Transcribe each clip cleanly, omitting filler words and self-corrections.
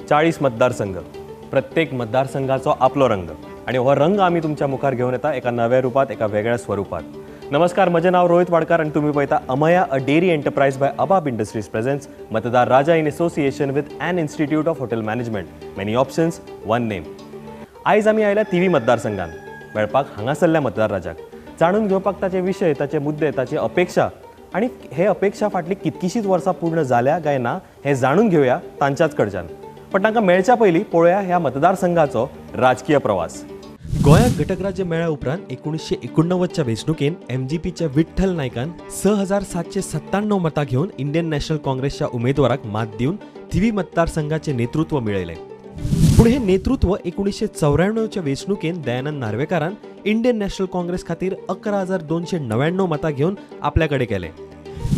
40 मतदारसंघ, प्रत्येक मतदारसंघाचो आपलो रंग आणि हो रंग आम्ही तुमच्या मुखार घेऊन येता एका नव्या रूपात, एका वेगळ्या स्वरूपात. नमस्कार, म्हजें नाव रोहित वाडकार आणि तुम्ही पळयता Amaya a dairy enterprise by अबाब इंडस्ट्रीज प्रेझेंट्स मतदार राजा in association with an institute of hotel management. Many options, one name. आयज आमी आयल्या तिवी मतदारसंघान मेळपाक हांगासरल्या मतदार राजाक जाणून घेवपाक ताचे विशय, ताचे मुद्दे, ताची अपेक्षा आणि हे अपेक्षा फाटली कितकीशीच वर्सां पूर्ण जाल्या काय ना हे जाणून घेवया तांच्याच कडच्यान. पण तांकां मेळच्या पयलीं पळोवया ह्या मतदारसंघाचो राजकीय प्रवास. गोंयाक घटकराज्य मेळ्ळ्या उपरांत 1989च्या वेंचणुकेन MGPच्या विठ्ठल नायकान 6797 मतां घेवन इंडियन नॅशनल काँग्रेसच्या उमेदवाराक मात दिवन थिवी मतदारसंघाचे नेतृत्व मेळयलें. पूण हे नेतृत्व 1994च्या वेंचणुकेन दयानंद नार्वेकारान इंडियन नॅशनल काँग्रेस खातीर 11,299 मतां घेवन आपल्या कडेन केलें.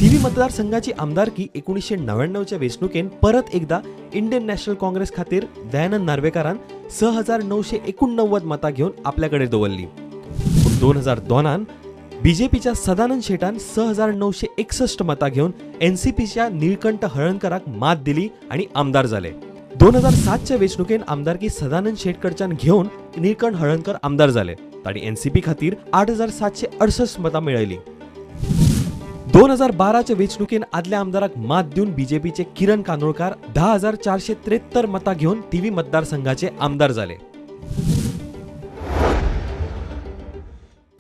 थिवी मतदारसंघाची आमदारकी 1999च्या वेंचणुकेन परत एकदा इंडियन नॅशनल काँग्रेस खातीर दयानंद नार्वेकारान 6,989 मतां घेवन आपल्या कडेन दवरली. पूण 2002 BJPच्या सदानंद शेटान 6,961 मतां घेवन NCPच्या निळकंठ हळर्णकाराक मात दिली आणि आमदार जाले. 2007च्या वेंचणुकेन आमदारकी सदानंद शेट कडच्यान घेवन निळकंठ हळर्णकर आमदार जाले. तांणी NCP खातीर 8,768 मतां मेळयली. 2012च्या वेंचणुकेन आदल्या आमदाराक मात दिवन BJPचे किरण कांदोळकार 10,473 मतां घेवन थिवी मतदारसंघाचे आमदार जाले.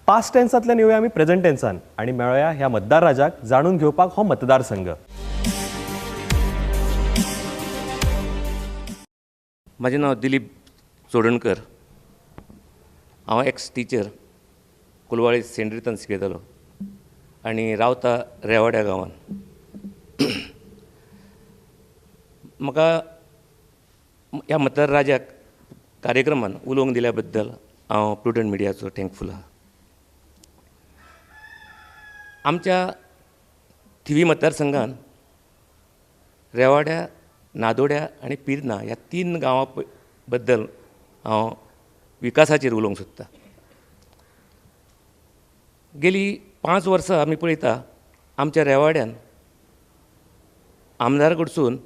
पास्ट टेन्सांतल्यान येवया आमी प्रेझेंट टेन्सान आणि मेळया ह्या मतदार राजाक जाणून घेवपाक हो मतदारसंघ. म्हजें नांव दिलीप चोडणकर. हांव एक्स टिचर, कुलवाळी सेंट रितान शिकयतालो आनी रावता रेवाड्या गांवान. म्हाका ह्या मतदार राजाक कार्यक्रमान उलोवंक दिल्या बद्दल हांव प्रुडंट मिडियाचो थँकफूल आहा. आमच्या थिवी मतदारसंघान रेवाड्या, नादोड्या आनी पिर्ना ह्या 3 गांवां बद्दल हांव विकासाचेर उलोवंक सोदतां. गेली 5 वर्सां आमी पळयता आमच्या रेवाड्यान आमदारा कडसून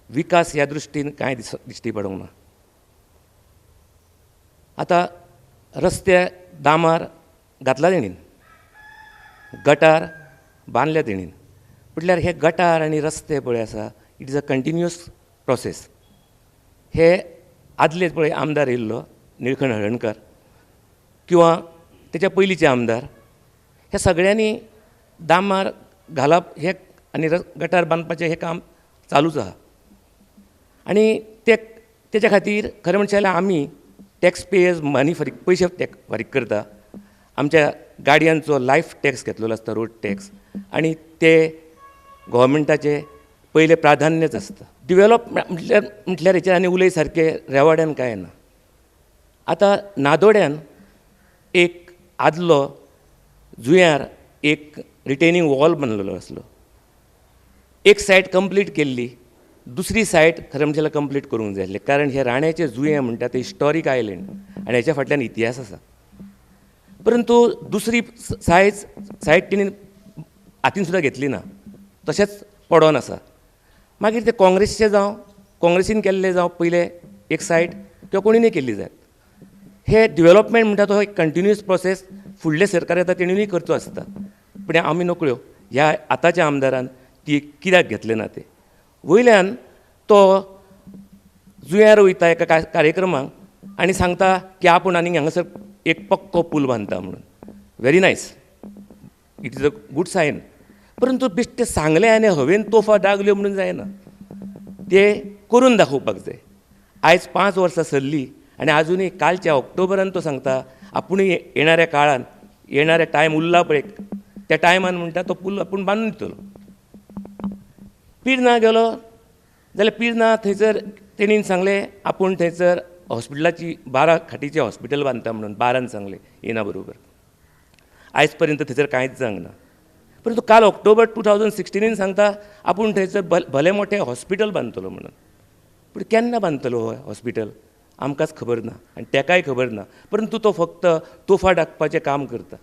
विकास ह्या दृश्टीन कांय दिश्टी पडूंक ना. आतां रस्ते डांबार घातला तेणीन, गटार बांदल्या तेणीन, म्हटल्यार हे गटार आनी रस्ते पळय आसा it is a continuous process. हे आदले पळय आमदार येयल्लो निळकंठ हळर्णकार किंवा तेच्या पयलींचे आमदार, ह्या सगळ्यांनी डांबार घालप हे आनी गटार बांदपाचें हें काम चालूच आहा. आनी तेच्या खातीर खरें म्हणचें जाल्यार आमी टॅक्स पेयर्स मनी पयशे फारीक करता. आमच्या गाडयांचो लायफ टॅक्स घेतलेलो आसता, रोड टॅक्स, आनी ते गोवोरमेंटाचे पयले प्राधान्यच आसता. डिवेलॉपमेंट म्हटल्यार हेचेर आनी उलय सारकें रेवाड्यान कांय ना. आतां नादोड्यान एक आदलो जुंयार एक रिटेनिंग वॉल बांदलेलो आसलो. एक सायट कंप्लीट केल्ली, दुसरी सायट खरें म्हणचें जाल्यार कंप्लीट करूंक जाय आसलें, कारण हे राण्याचें जुंयें म्हणटा तें हिस्टॉरीक आयलँड आनी हेच्या फाटल्यान इतिहास आसा. परंतु दुसरी सायट तेणीन हातीन सुद्दां घेतली ना, तशेंच पडोन आसा. मागीर ते काँग्रेसीचे जावं, काँग्रेसीन केल्ले जावं पयले एक सायट किंवा कोणीनय केल्ली जाय. हे डिवेलॉपमेंट म्हणटा तो एक कंटिन्युअस प्रोसेस फुडले सरकार येता तेणीनय करचो आसता. पूण आमी नकळ्यो ह्या आतांच्या आमदारान ती कित्याक घेतले ना ते. वयल्यान तो जुंयार वयता एका कार्यक्रमाक आनी सांगता की आपूण आनीक हांगासर एक पक्को पूल बांदता म्हणून. Very nice, it is a good sign. परंतु बेश्टे सांगलें आनी हवेन तोफा दागल्यो म्हणून जायना, ते करून दाखोवपाक जाय. आयज 5 वर्सां सरलीं आनी आजुनूय कालच्या ऑक्टोबरान तो सांगता आपुणूय येणाऱ्या काळान, येणारे टायम उरला पळय त्या टायमान म्हणटा तो पूल आपूण बांदून दितलो. पिर्ना गेलो जाल्यार पिर्ना थंयसर तेणीन सांगलें आपूण थंयसर हॉस्पिटलाची 12 खाटीचें हॉस्पिटल बांदता म्हणून 12 सांगलें येना बरोबर. आयज पर्यंत थंयसर कांयच जावंक ना. परंतु काल ऑक्टोबर 2016 सांगता आपूण थंयसर भले मोठे हॉस्पिटल बांदतलो म्हणून. पूण केन्ना बांदतलो हो हॉस्पिटल आमकांच खबर ना आनी तेकाय खबर ना. परंतु तो फक्त तोफा दाखपाचें काम करता.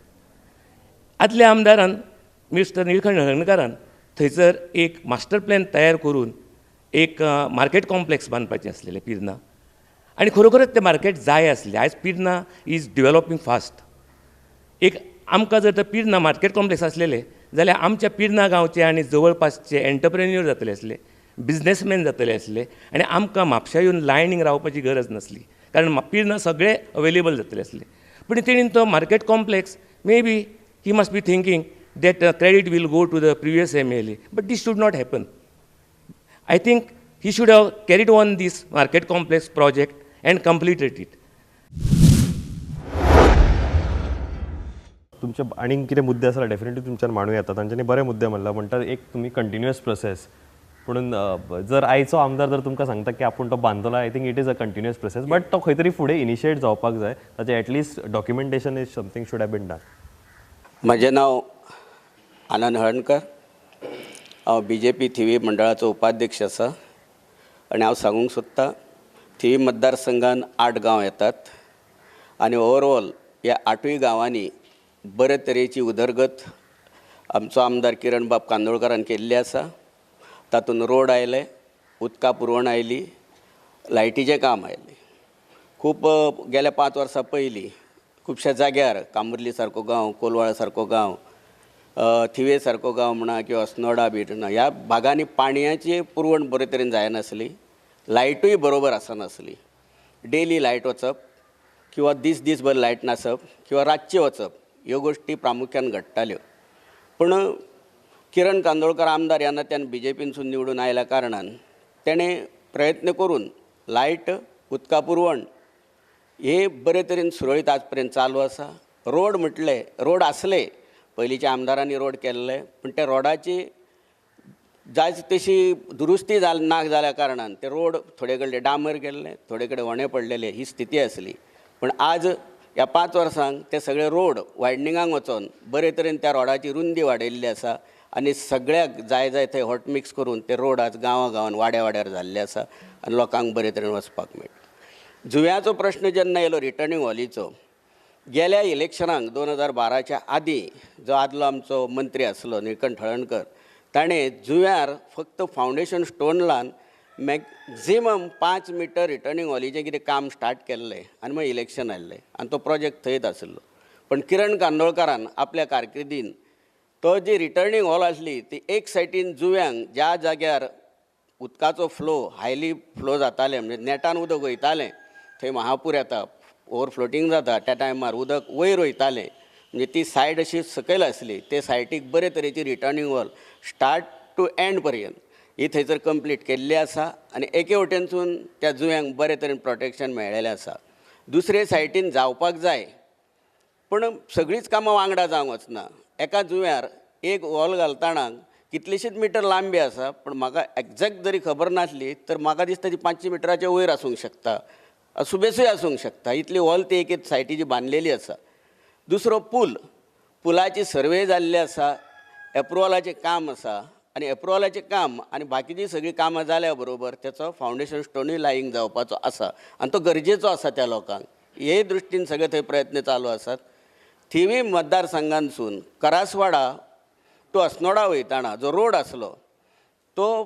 आदल्या आमदारान मिस्टर निळकंठ हळर्णकारान थंयसर एक मास्टर प्लॅन तयार करून एक मार्केट कॉम्प्लेक्स बांदपाचें आसलेलें पिर्ना आनी खरोखरच तें मार्केट जाय आसलें. आयज पिर्ना इज डेवलॉपिंग फास्ट. एक आमकां जर तर पिर्ना मार्केट कॉम्प्लेक्स आसलेलें जाल्यार आमच्या पिर्ना गांवचे आनी जवळपासचे एंटरप्रेन्युअर जातले आसले, बिझनेसमॅन जातले आसले आनी आमकां म्हापशा येवन लायनीक रावपाची गरज नासली, कारण पिर्ना सगळे अवेलेबल जातले आसले. पूण तेणीन तो market complex may be he must be thinking that credit will go to the previous MLA. But this should not happen. I think he should have carried on this market complex project and completed it. तुमचे आणि कितें मुद्दे आसा definitely तुमच्यान मांडूं येता. तांच्यांनी बरे मुद्दे म्हणला. म्हणटा एक तुमी कंटिन्युअस प्रोसेस. पूण जर आयचो आमदार जर तुमकां सांगता की आपूण तो बांदतलो, I think it is a continuous process. But तो खंय तरी फुडें इनिशिएट जावपाक जाय. ताचें at least documentation is something should have been done. म्हजें नांव आनंद हळणकर. हांव BJP थिवी मंडळाचो उपाध्यक्ष आसा आनी हांव सांगूंक सोदतां थिवी मतदारसंघान 8 गांव येतात आनी ओवरऑल ह्या 8 गांवांनी बरे तरेची उदरगत आमचो आमदार किरण बाब कांदोळकरान केल्ली आसा. तातूंत रोड आयले, उदका पुरवण आयली, लायटीचें काम आयलें. खूब गेल्या 5 वर्सां पयलीं खुबश्या जाग्यार कांबर्ली सारको गांव, कोलवाळ सारको गांव, थिवे सारको गांव म्हणा किंवा अस्नोडा बीट म्हणा, ह्या भागांनी पाणयाची पुरवण बरे तरेन जायनासली, लायटूय बरोबर आसनासली. डेली लायट वचप किंवा दीसभर लायट नासप किंवा रातचे वचप ह्यो गोश्टी प्रामुख्यान घडटाल्यो. पूण किरण कांदोळकर आमदार ह्या नात्यान BJPसून निवडून आयल्या कारणान तेणें प्रयत्न करून लायट, उदका पुरवण हे बरे तरेन सुरळीत आज पर्यंत चालू आसा. रोड म्हटले, रोड आसले, पयलींच्या आमदारांनी रोड केल्ले, पूण त्या रोडाची जाय तशी दुरुस्ती ना जाल्या कारणान ते रोड थोडे कडेन डांबर केल्ले, थोडे कडेन वणे पडलेले, ही स्थिती आसली. पूण आज ह्या 5 वर्सांक ते सगळे रोड वायडनिंगाक वचोन बरे तरेन त्या रोडाची रुंदी वाडयल्ली आसा आनी सगळ्याक जाय थंय हॉट मिक्स करून ते रोड आज गांवांत वाड्यार जाल्ले आसा आनी लोकांक बरे तरेन वचपाक मेळटा. जुंव्याचो प्रश्न जेन्ना येयलो रिटर्निंग हॉलीचो, गेल्या इलेक्शनाक 2012च्या आदीं जो आदलो आमचो मंत्री आसलो निळकंठ हळणकर, ताणें जुंव्यार फक्त फावंडेशन स्टोन लावन मॅक्झिमम 5 मिटर रिटर्निंग हॉलीचें कितें काम स्टार्ट केल्लें आनी मागीर इलेक्शन आयल्लें आनी तो प्रोजेक्ट थंयच आशिल्लो. पण किरण कांदोळकरान आपल्या कारकिर्दीन तो जी रिटर्निंग हॉल आसली ती एक सायडीन जुंव्यांक ज्या जाग्यार उदकाचो फ्लो हायली फ्लो जातालें, म्हणजे नेटान उदक वयतालें, थंय महापूर येता, ओवरफ्लोटींग जाता, त्या टायमार उदक वयर वयतालें, म्हणजे ती सायड अशी सकयल आसली, ते सायडीक बरे तरेची returning hall start to end पर्यंत ही थंयसर कंप्लीट केल्ली आसा आनी एके वटेनसून त्या जुंव्यांक बरे तरेन प्रोटेक्शन मेळ्ळेलें आसा. दुसरे सायडीन जावपाक जाय, पूण सगळींच कामां वांगडा जावंक वचना. एका जुंव्यार एक हॉल घालतना कितलीशीच मिटर लांबी आसा, पूण म्हाका एक्झॅक्ट जरी खबर नासली तर म्हाका दिसता ती 500 मिटराच्या वयर आसूंक शकता, सुबेसूय आसूंक शकता, इतली हॉल ती एक सायटीची बांदलेली आसा. दुसरो पुलाची सर्वे जाल्ली आसा, एप्रुवलाचें काम आसा आनी एप्रुवलाचें काम आनी बाकीची सगळीं कामां जाल्या बरोबर त्याचो फावंडेशन स्टोनूय लायींग जावपाचो आसा आनी तो गरजेचो आसा त्या लोकांक. हे दृश्टीन सगळे थंय प्रयत्न चालू आसात. थिवी मतदारसंघांतसून करासवाडा टू अस्नोडा वयताना जो रोड आसलो तो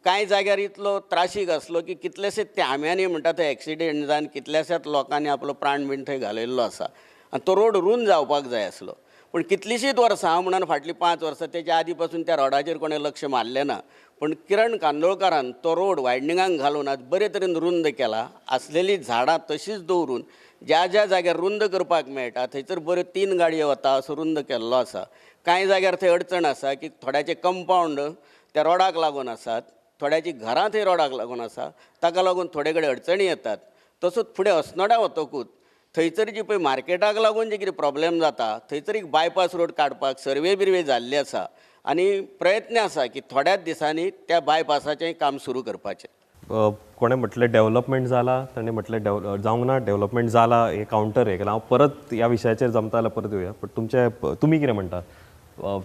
कांय जाग्यार इतलो त्रासीक आसलो की कितलेशेच ते आम्यांनी म्हणटा थंय एक्सिडेंट जावन कितल्याशाच लोकांनी आपलो प्राण बीण थंय घालयल्लो आसा आनी तो रोड रुंद जावपाक जाय आसलो. पूण कितलीशींच वर्सां हांव म्हणून फाटलीं 5 वर्सां तेच्या आदी पासून त्या रोडाचेर कोणें लक्ष मारलें ना. पूण किरण कांदोळकरान तो रोड वायडनिंगाक घालून आज बरे तरेन रुंद केला. आसलेलीं झाडां तशींच दवरून ज्या जाग्यार रुंद करपाक मेळटा थंयसर बऱ्यो 3 गाडयो वता असो रुंद केल्लो आसा. कांय जाग्यार थंय अडचण आसा की थोड्याचे कंपावंड त्या रोडाक लागून आसात, थोड्याची घरां थंय रोडाक लागून आसा, ताका लागून थोडे कडेन अडचणी येतात. तसोच फुडें अस्नोडा वतकूच थंयसर जी पळय मार्केटाक लागून जे कितें प्रॉब्लेम जाता थंयसर एक बायपास रोड काडपाक सर्वे बिर्वे जाल्ले आसा आनी प्रयत्न आसा की थोड्याच दिसांनी त्या बायपासाचें काम सुरू करपाचें. कोणें म्हटलें डेव्हलपमेंट जाला, ताणें म्हटलें जावंक ना, डेव्हलपमेंट जाला, हे कावंटर हे केला. हांव परत ह्या विशयाचेर जमता जाल्यार परत येवया. पण तुमी कितें म्हणटा?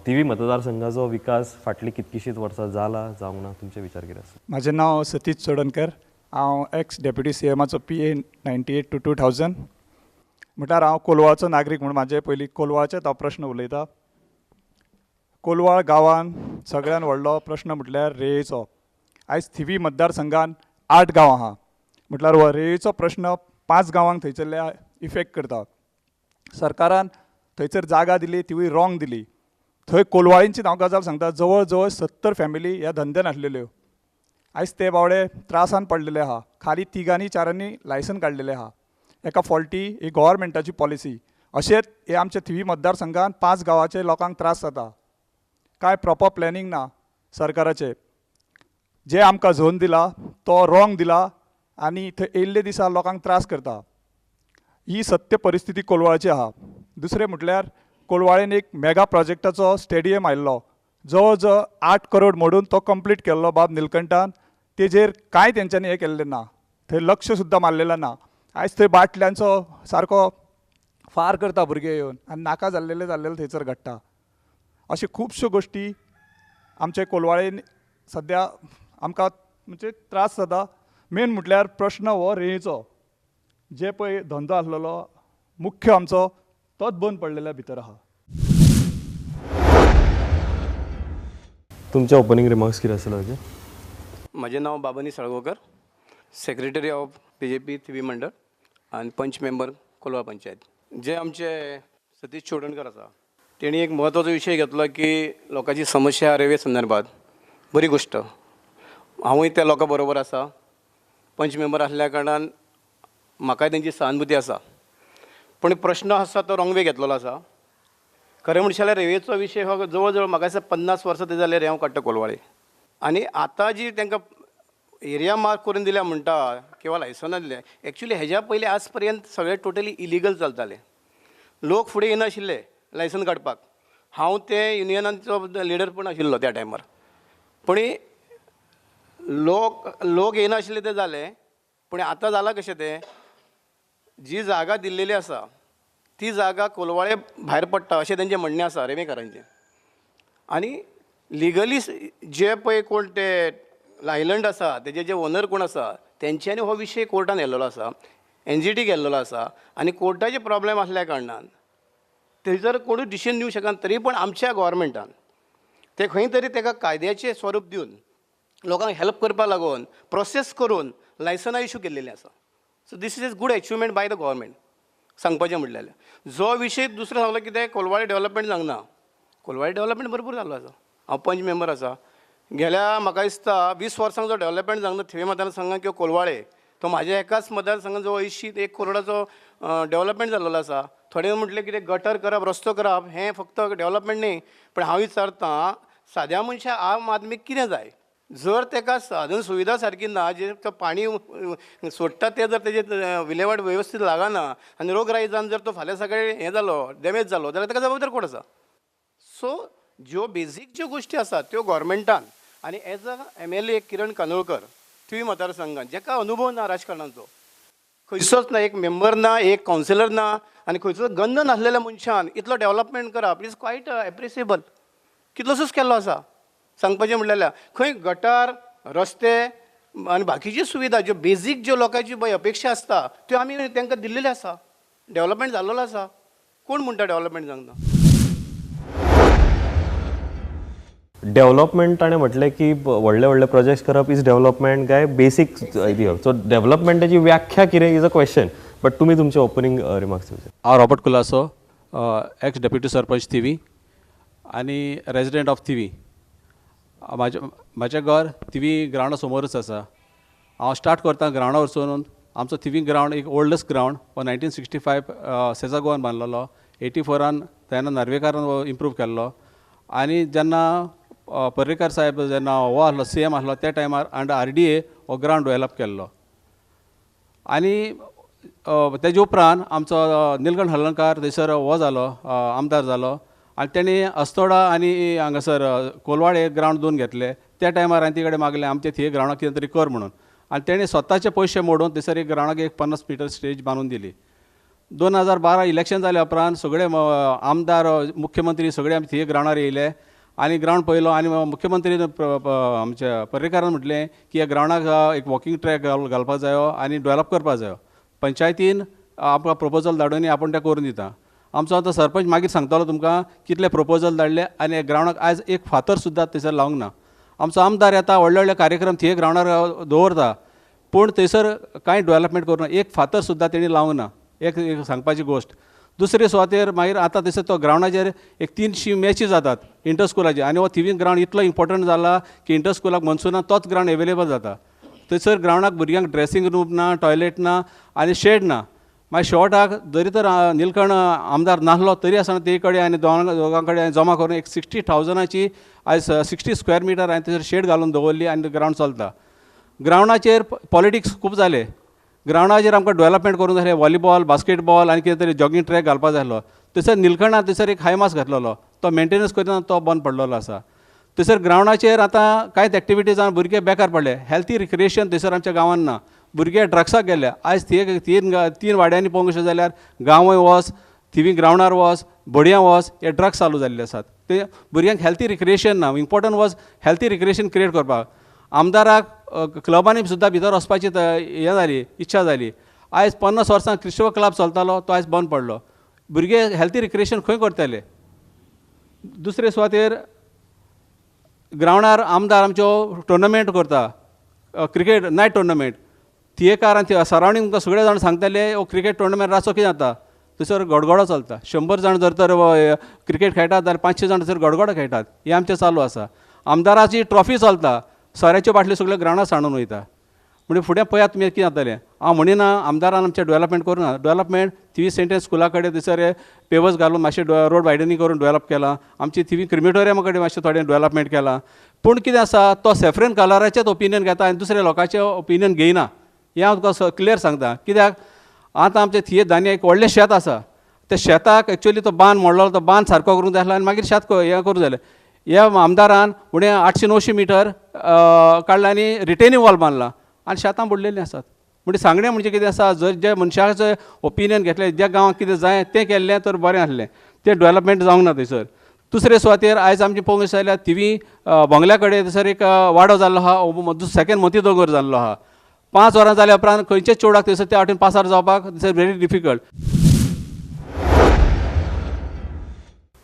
थिवी मतदारसंघाचो विकास फाटलीं कितकीशींच वर्सां जाला जावंक ना, तुमचे विचार कितें आसा? म्हजें नांव सतीश चोडणकर. हांव एक्स डेप्युटी CMाचो PA 98 to 2000. म्हटल्यार हांव कोलवाळचो नागरीक म्हणून म्हाजे पयलीं कोलवाळचेच हांव प्रश्न उलयतां. कोलवाळ गांवांत सगळ्यान व्हडलो प्रश्न म्हटल्यार रेंवेचो. आयज थिवी मतदारसंघान 8 गांवां आहा म्हटल्यार हो रेंवेचो प्रश्न 5 गांवांक थंयसरल्या इफेक्ट करता. सरकारान थंयसर जागा दिली तिवूय रॉंग दिली. थंय कोलवाळींची हांव गजाल सांगता, जवळ जवळ 70 फॅमिली ह्या धंद्यान आसलेल्यो. आयज ते बावडे त्रासान पडलेले आहा. खाली 3-4 लायसन काडलेले आहा. एका फॉल्टी ही गव्हर्मेंटाची पॉलिसी. अशेंच हे आमच्या थिवी मतदारसंघान 5 गांवांचे लोकांक त्रास जाता. कांय प्रॉपर प्लॅनिंग ना सरकाराचें. जे आमकां झोन दिला तो रॉंग दिला आनी थंय येयल्ले दिसा लोकांक त्रास करता. ही सत्य परिस्थिती कोलवाळची आहा. दुसरें म्हटल्यार कोलवाळेन एक मेगा प्रोजेक्टाचो स्टेडियम आयिल्लो. जवळ जवळ 8 करोड मोडून तो कंप्लीट केल्लो बाब निलकंठान. तेजेर कांय तेंच्यांनी हें केल्लें ना. थंय लक्ष सुद्दां मारलेलें ना. आयज थंय बाटल्यांचो सारको फार करता भुरगे येवन आनी नाका जाल्लेले थंयसर घडटा. अश्यो खुबश्यो गोश्टी आमचे कोलवाळेन सद्या आमकां म्हणजे त्रास जाता. मेन म्हटल्यार प्रश्न हो रेंवेचो. जे पळय धंदो आसलेलो मुख्य आमचो तोच बंद पडलेल्या भितर आहा. तुमचे ओपनिंग रिमार्क्स कितें आसले ताजे? म्हजें नांव Babni Salgaonkar, secretary of BJP Thivim मंडळ आनी पंच मेंबर कोलवा पंचायत. जे आमचे सतीश चोडणकर आसा तेणी एक म्हत्वाचो विशय घेतलो की लोकांची समस्या रेल्वे संदर्भात. बरी गोश्ट. हांवूय त्या लोकां बरोबर आसा. पंच मेंबर आसल्या कारणान म्हाकाय तेंची सहानुभुती आसा. पूण प्रश्न आसा तो रॉंग वे घेतलेलो आसा. खरें म्हणचे जाल्यार रेल्वेचो विशय हो जवळ जवळ म्हाका दिसता 50 वर्सां ते जाल्यार हांव काडटा कोलवाळे. आनी आतां जी तांकां एरिया मार्क करून दिल्या म्हणटा किंवा लायसनां दिल्या, एक्चुली हेज्या पयलीं आज पर्यंत सगळे टोटली इलिगल चलताले. लोक फुडें येनाशिल्ले लायसन काडपाक. हांव ते युनियनाचो लिडर पण आशिल्लो त्या टायमार. पूण लोक येनाशिल्ले ते जाले. पूण आतां जालां कशें तें, जी जागा दिल्लेली आसा ती जागा कोलवाळे भायर पडटा अशें तेंचें म्हणणें आसा रेवेकारांचें. आनी लिगली जे पळय कोण ते आयलंड आसा तेजे जे ओनर कोण आसा तेंच्यांनी हो विशय कोर्टान व्हेल्लेलो आसा. NGT गेल्लेलो आसा. आनी कोर्टाचे प्रॉब्लेम आसल्या कारणान थंयसर कोणूच डिसिशन दिवंक शकना. तरी पण आमच्या गव्हर्मेंटान ते खंय तरी ताका कायद्याचें स्वरूप दिवन लोकांक हेल्प करपा लागून प्रोसेस करून लायसनां इश्यू केल्लेलीं आसा. So this is good achievement by the government सांगपाचें म्हटल्यार. जो विशय दुसरो सांगलो कितें कोलवाळे डेव्हलपमेंट जावंक ना. कोलवाळे डेव्हलपमेंट भरपूर जाल्लो आसा. हांव पंच मेंबर आसा. गेल्या म्हाका दिसता 20 वर्सांक जो डेव्हलपमेंट जावंक ना थिवी मतदारसंघात किंवा कोलवाळे तो म्हाज्या एकाच मतदारसंघात जवळ 1 करोडाचो डेव्हलपमेंट जाल्लो आसा. थोडे म्हटलें कितें गटर करप रस्तो करप हें फक्त डेव्हलपमेंट न्ही. पण हांव विचारतां साद्या मनशाक आम आदमीक कितें जाय. जर ताका साधन सुविधा सारकी ना, जे पाणी सोडटा ते जर तेजे विलेवाट वेवस्थीत लागना आनी रोगराई जावन जर तो फाल्यां सकाळी हें जालो डॅमेज जालो जाल्यार ताका जबाबदार कोण आसा. सो ज्यो बेजीक ज्यो गोश्टी आसात त्यो गव्हर्मेंटान आनी एज अ MLA किरण कांदोळकर थिवी मतदारसंघात जेका अनुभव ना राजकारणाचो, खंयचोच ना, एक मेंबर ना, एक कावन्सिलर ना आनी खंयचोच गंध नासलेल्या मनशान इतलो डेव्हलपमेंट करप इज क्वायट एप्रिसिएबल. कितलोसोच केल्लो आसा. सांगपाचें म्हणल्यार खंय गटार रस्ते आनी बाकीची सुविधा ज्यो बेजीक ज्यो लोकांची पळय अपेक्षा आसता त्यो आमी तांकां दिल्लेल्यो आसा. डेव्हलपमेंट जाल्लो आसा. कोण म्हणटा डेव्हलपमेंट जावंक ना. डेव्हलपमेंट ताणें म्हटलें की व्हडले व्हडले प्रोजेक्ट्स करप इज डेव्हलपमेंट काय बेसीक आयडिया. सो डेव्हलपमेंटाची व्याख्या कितें इज अ क्वेश्चन. बट तुमी तुमचे ओपनिंग रिमार्क्स दिवचे. हांव Robert Colaco, x deputy sarpanch Thivim आनी रेजिडेंट ऑफ थिवी. म्हाजें घर थिवी ग्रावंडा समोरच आसा. हांव स्टार्ट करता ग्रावंडा वचून. आमचो थिवी ग्रावंड एक ओल्डस्ट ग्रावंड हो 1965 सेजागोवान बांदलेलो. 84 तेन्ना नार्वेकारान इम्प्रूव केल्लो. आनी जेन्ना पर्रेकार साहेब जेन्ना हो आसलो CM आसलो त्या टायमार अंडर RDA हो ग्रावंड डेवलप केल्लो. आनी तेजे उपरांत आमचो निलकंठ हलर्णकार थंयसर हो जालो आमदार जालो आनी तेणी अस्तोडा आनी हांगासर कोलवाळे ग्रावंड 2 घेतले. त्या टायमार हांवें ती कडेन मागलें आमच्या थिये ग्रावंडाक कितें तरी कर म्हणून. आनी तेणी स्वताचे पयशे मोडून थंयसर एक ग्रावंडाक एक 50 मिटर स्टेज बांदून दिली. 2012 इलेक्शन जाल्या उपरांत सगळे आमदार मुख्यमंत्री सगळे आमी थिये ग्रावंडार येयले आनी ग्रावंड पळयलो. आनी मुख्यमंत्रीन आमच्या पर्रेकारान म्हटलें की ह्या ग्रावंडाक एक वॉकिंग ट्रॅक घालपाक जायो आनी डेवलप करपाक जायो. पंचायतीन आमकां प्रपोजल धाडून आपूण तें करून दिता. आमचो आतां सरपंच मागीर सांगतालो तुमकां कितले प्रपोजल धाडले आनी ग्रावंडाक आयज एक फातर सुद्दां थंयसर लावंक ना. आमचो आमदार येता व्हडले व्हडले कार्यक्रम थिये ग्रावंडार दवरता, पूण थंयसर कांय डेवलपमेंट करूं ना. एक फातर सुद्दां तेणी लावंक ना. एक सांगपाची गोश्ट. दुसरे सुवातेर मागीर आतां थंयसर तो ग्रावंडाचेर एक 300 मॅची जातात इंटर स्कुलाचे, आनी हो थिवींग ग्रावंड इतलो इम्पॉर्टंट जाला की इंटर स्कुलाक मनसुनाक तोच ग्रावंड एवेलेबल जाता. थंयसर ग्रावंडाक भुरग्यांक ड्रेसींग रूम ना, टॉयलेट ना आनी शेड ना. मागीर शेवटाक जरी तर निलकंठ आमदार नासलो तरी आसतना ते कडेन आनी दोगां कडेन जमा करून एक 60,000ची आयज 60 स्क्वेअर मिटर हांवें थंयसर शेड घालून दवरली आनी ग्रावंड चलता. ग्रावंडाचेर पॉलिटिक्स खूब जाले. ग्रावंडाचेर आमकां डेवलपमेंट करूंक जाय, वॉलीबॉल, बास्केटबॉल आनी कितें तरी जॉगींग ट्रॅक घालपाक जाय आसलो. थंयसर निलकंठान थंयसर एक हाय मास घातलेलो, तो मेंटेनन्स करतना तो बंद पडलेलो आसा. थंयसर ग्रावंडाचेर आतां कांयच एक्टिविटीज जावन भुरगे बेकार पडले. हेल्थी रिक्रिएशन थंयसर आमच्या गांवांत ना. भुरगे ड्रग्साक गेले. आयज तीन वाड्यांनी पळोवंक अशें जाल्यार गांवय वच, थिवी ग्रावंडार वच, बडयां वच, हे ड्रग्स चालू जाल्ले आसात. ते भुरग्यांक हेल्थी रिक्रिएशन ना. Important was healthy recreation create करपाक. आमदाराक क्लबांनी सुद्दां भितर वचपाची हें जाली, इच्छा जाली. आयज 50 वर्सां क्रिस्टोफ क्लब चलतालो, तो आयज बंद पडलो. भुरगे हेल्थी रिक्रिएशन खंय करतले? दुसरे सुवातेर ग्रावंडार आमदार आमच्यो टुर्नामेंट करता, क्रिकेट नायट टुर्नामेंट. थियेकार आनी सरावंडींग सगळे जाण सांगताले हो क्रिकेट टुर्नामेंट रातचो कितें जाता, थंयसर गडगडो चलता. 100 जाण जर तर क्रिकेट खेळटात जाल्यार 500 जाण थंयसर गडगडो खेळटात. हें आमचें चालू आसा. आमदाराची ट्रॉफी चलता, सोऱ्याच्यो बाटल्यो सगळ्यो ग्रावंडार सांडून वयता. म्हणजे फुडें पळयात तुमी कितें जातलें. हांव म्हणिना आमदारान आमचें डेवलपमेंट करूना. डेवलपमेंट थिवी सेंट स्कुला कडेन थंयसर पेवर्स घालून मातशें रोड वायडनींग करून डेवलप केलां. आमची थिवी क्रिमेटोरियमा कडेन मातशें थोडें डेवलपमेंट केलां. पूण कितें आसा, तो सेफ्रेन कलराचेच ओपिनियन घेता आनी दुसऱ्या लोकांचें ओपिनियन घेयना. हें हांव तुका क्लियर सांगता. कित्याक आतां आमच्या थिये धान्य एक व्हडलें शेत आसा. त्या शेताक एक्चुअली तो बांद मोडलो, तो बांद सारको करूंक जाय आसलो आनी मागीर शेत हें करूं जालें. ह्या आमदारान फुडें 800-900 मिटर काडला आनी रिटेनींग वॉल बांदला आनी शेतां बुडलेलीं आसात. म्हणजे सांगणें म्हणजे कितें आसा, जर जे मनशाचें ओपिनियन घेतलें, ज्या गांवांक कितें जाय तें केल्लें तर बरें आसलें. तें डेवलपमेंट जावंक ना थंयसर. दुसरे सुवातेर आयज आमचें पळोवंक अशें जाल्यार थिवी बंगल्या कडेन थंयसर एक वाडो जाल्लो आहा, सेकेंड मोती दोंगर जाल्लो आहा. 5 वरां जाल्या उपरांत खंयचेच चोडाक थंयसर त्या वाटेन पासार जावपाक it's very difficult.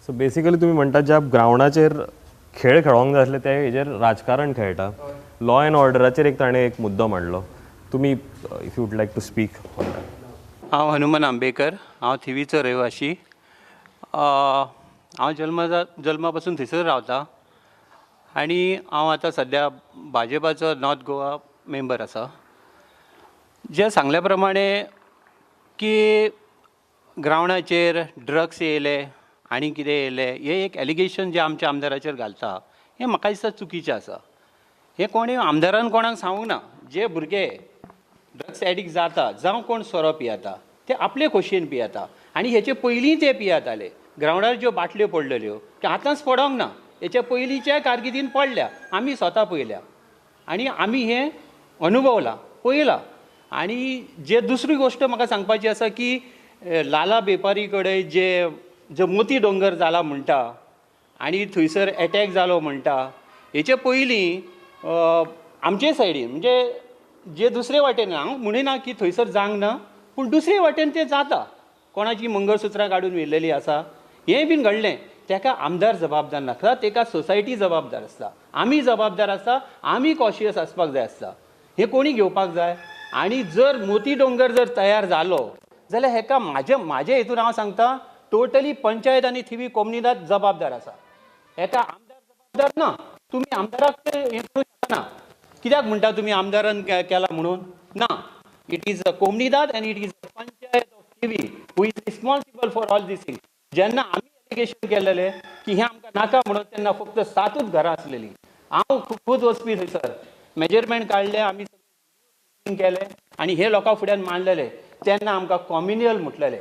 So basically तुम्ही म्हणटा ज्या ग्रावंडाचेर खेळ खेळोंक जाय आसले ते हेजेर राजकारण खेळटा. लॉ अँड ऑर्डराचेर एक ताणें एक मुद्दो मांडलो. तुमी if you would like to speak on that. हांव हनुमान आंबेकर, हांव थिवीचो रहिवाशी. हांव जल्मा पासून थंयसर रावता आनी हांव आतां सद्या भाजपाचो नॉर्थ गोवा मेंबर आसा. जे सांगल्या प्रमाणे की ग्रावंडाचेर ड्रग्स येयले आनी कितें येयलें, हें एक एलिगेशन जें आमच्या आमदाराचेर घालता हें म्हाका दिसता चुकीचें आसा. हें कोणें आमदारान कोणाक सांगूंक ना. जे भुरगे ड्रग्स एडिक्ट जाता जावं कोण सोरो पियेता ते आपले खोशयेन पियेता आनी हेचे पयलीं ते पियेताले. ग्रावंडार ज्यो बाटल्यो पडलेल्यो त्यो आतांच पडोंक ना, हेच्या पयलींच्या कारकिर्दीन पडल्या. आमी स्वता पयल्या आनी आमी हें अनुभवलां, पळयलां. आनी जे दुसरी गोश्ट म्हाका सांगपाची आसा की लाला बेपारी कडेन जे मोती दोंगर जाला म्हणटा आनी थंयसर एटॅक जालो म्हणटा, हेचे पयलीं आमचे सायडीन म्हणजे जे दुसरे वाटेन, हांव म्हणिना की थंयसर जावंक ना, पूण दुसरे वाटेन तें जाता. कोणाची मंगळसुत्रां काडून व्हेल्लेलीं आसा, हें बीन घडलें. ताका आमदार जबाबदार नासता, ताका सोसायटी जबाबदार आसता, आमी जबाबदार आसता, आमी कॉशियस आसपाक जाय आसता. हें कोणी घेवपाक जाय. आनी जर मोती दोंगर जर तयार जालो जाल्यार हेका म्हाजे हितून हांव सांगता टोटली पंचायत आनी थिवी कोमुनिदाद जबाबदार आसा. हेका आमदार जबाबदार ना. तुमी आमदाराक हें करूंक शकना. कित्याक म्हणटा तुमी आमदारान केला म्हणून? ना. इट इज अ कोमुनिदाद end it is a panchayat of Thivim who is responsible for all these things. जेन्ना आमी एलिगेशन केल्लेले की हें आमकां नाका म्हणून तेन्ना फक्त 7च घरां आसलेलीं. हांव खुद वचपी थंयसर मेजरमेंट काडले, आमी केले आनी हे लोकां फुड्यान मांडलेले. तेन्ना आमकां कॉम्युनियल म्हटलेले.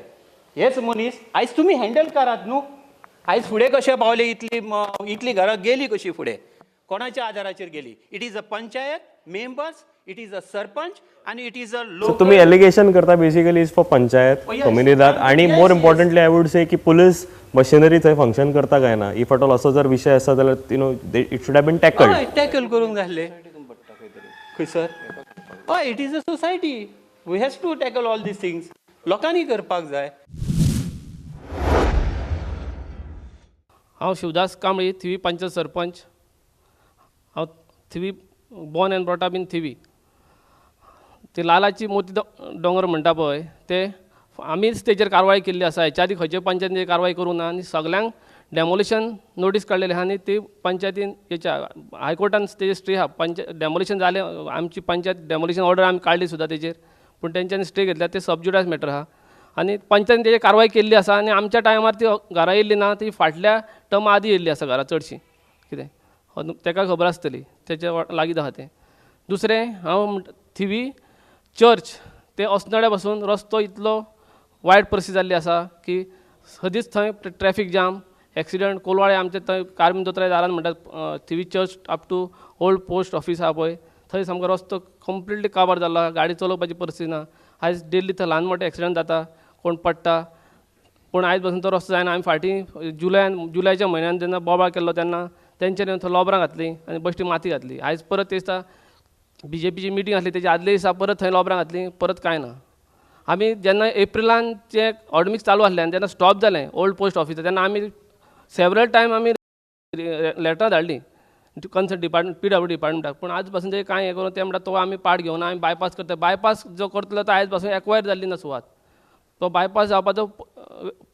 हेच मनीस आयज तुमी हँडल करात न्हू. आयज फुडें कशें पावले, इतली घरां गेली कशी फुडें, कोणाच्या आदाराचेर गेली? It is a panchayat members, it is अ सरपंच आनी इट इज अ सो तुम्ही एलिगेशन करता basically is for panchayat comunidade आनी मोर इम्पॉर्टंटली आय वूड से की पुलीस मशिनरी थंय फंक्शन करता काय ना. इफ एट ऑल असो जर विषय आसा जाल्यार you know it should have been tackled. Tackle करूंक जाय आसलें खंयसर. हय, it is a society. We has to tackle all these things. लोकांनी करपाक जाय. हांव शिवदास कांबळी, थिवी पंचायत सरपंच. हांव Thivim born and brought up in Thivim. ते लालाची मोती दोंगर म्हणटा पळय ते आमीच तेजेर कारवाय केल्ली आसा. हेच्या आदी खंयचे पंचायतीन कारवाय करूं ना आनी सगल्यांक डेमोलिशन नोटीस काडलेली आहा आनी ती पंचायतीन हेच्या हायकोर्टान तेजेर स्टे आहा. डेमोलिशन जालें आमची पंचायत डेमोलिशन ऑर्डर आमी काडली सुद्दां तेजेर पूण तेंच्यांनी स्टे घेतल्या. ते सबज्युडायस मॅटर आहा आनी पंचायतीन तेजेर कारवाय केल्ली आसा आनी आमच्या टायमार ती घरा येयल्ली ना ती फाटल्या टर्मा आदी येयल्ली आसा घरा चडशी. कितें तेका खबर आसतली तेच्या लागीं आहा तें. दुसरें हांव थिवी चर्च ते osnodड्या पासून रस्तो इतलो वायट परिस्थिती जाल्ली आसा की सदींच थंय ट्रॅफीक जाम एक्सिडंट. कोलवाळे आमचे थंय कार्मीन दोतोराय दारान म्हणटात Thivim church up to old post office आहा पळय थंय सामको रस्तो कंप्लिटली काबार जाल्लो. गाडी चलोवपाची परिस्थिती ना. आयज डेली थंय ल्हान मोठे एक्सिडंट जाता कोण पडटा पूण आयज पासून तो रस्तो जायना. आमी फाटीं जुलयाच्या म्हयन्यान जेन्ना बोबाळ केल्लो तेन्ना तेंच्यांनी थंय लोबरां घातली आनी बश्टी माती घातली. आयज परत ते दिसता BJPची मिटींग आसली तेच्या आदले दिसा परत थंय लोबरां घातली परत कांय ना. आमी जेन्ना एप्रिलान जे ऑर्डमिक्स चालू आसलें आनी जेन्ना स्टॉप जालें ओल्ड पोस्ट ऑफिस तेन्ना आमी सेवरल टायम आमी लेटरां धाडली कन्सर्न डिपार्टमेंट PW डिपार्टमेंटाक पूण आज पासून ते कांय हें करून ते म्हणटा तो आमी पार्ट घेवना आमी बायपास करता. बायपास जो करतलो तो आयज पासून एक्वायर जाल्ली ना सुवात. तो बायपास जावपाचो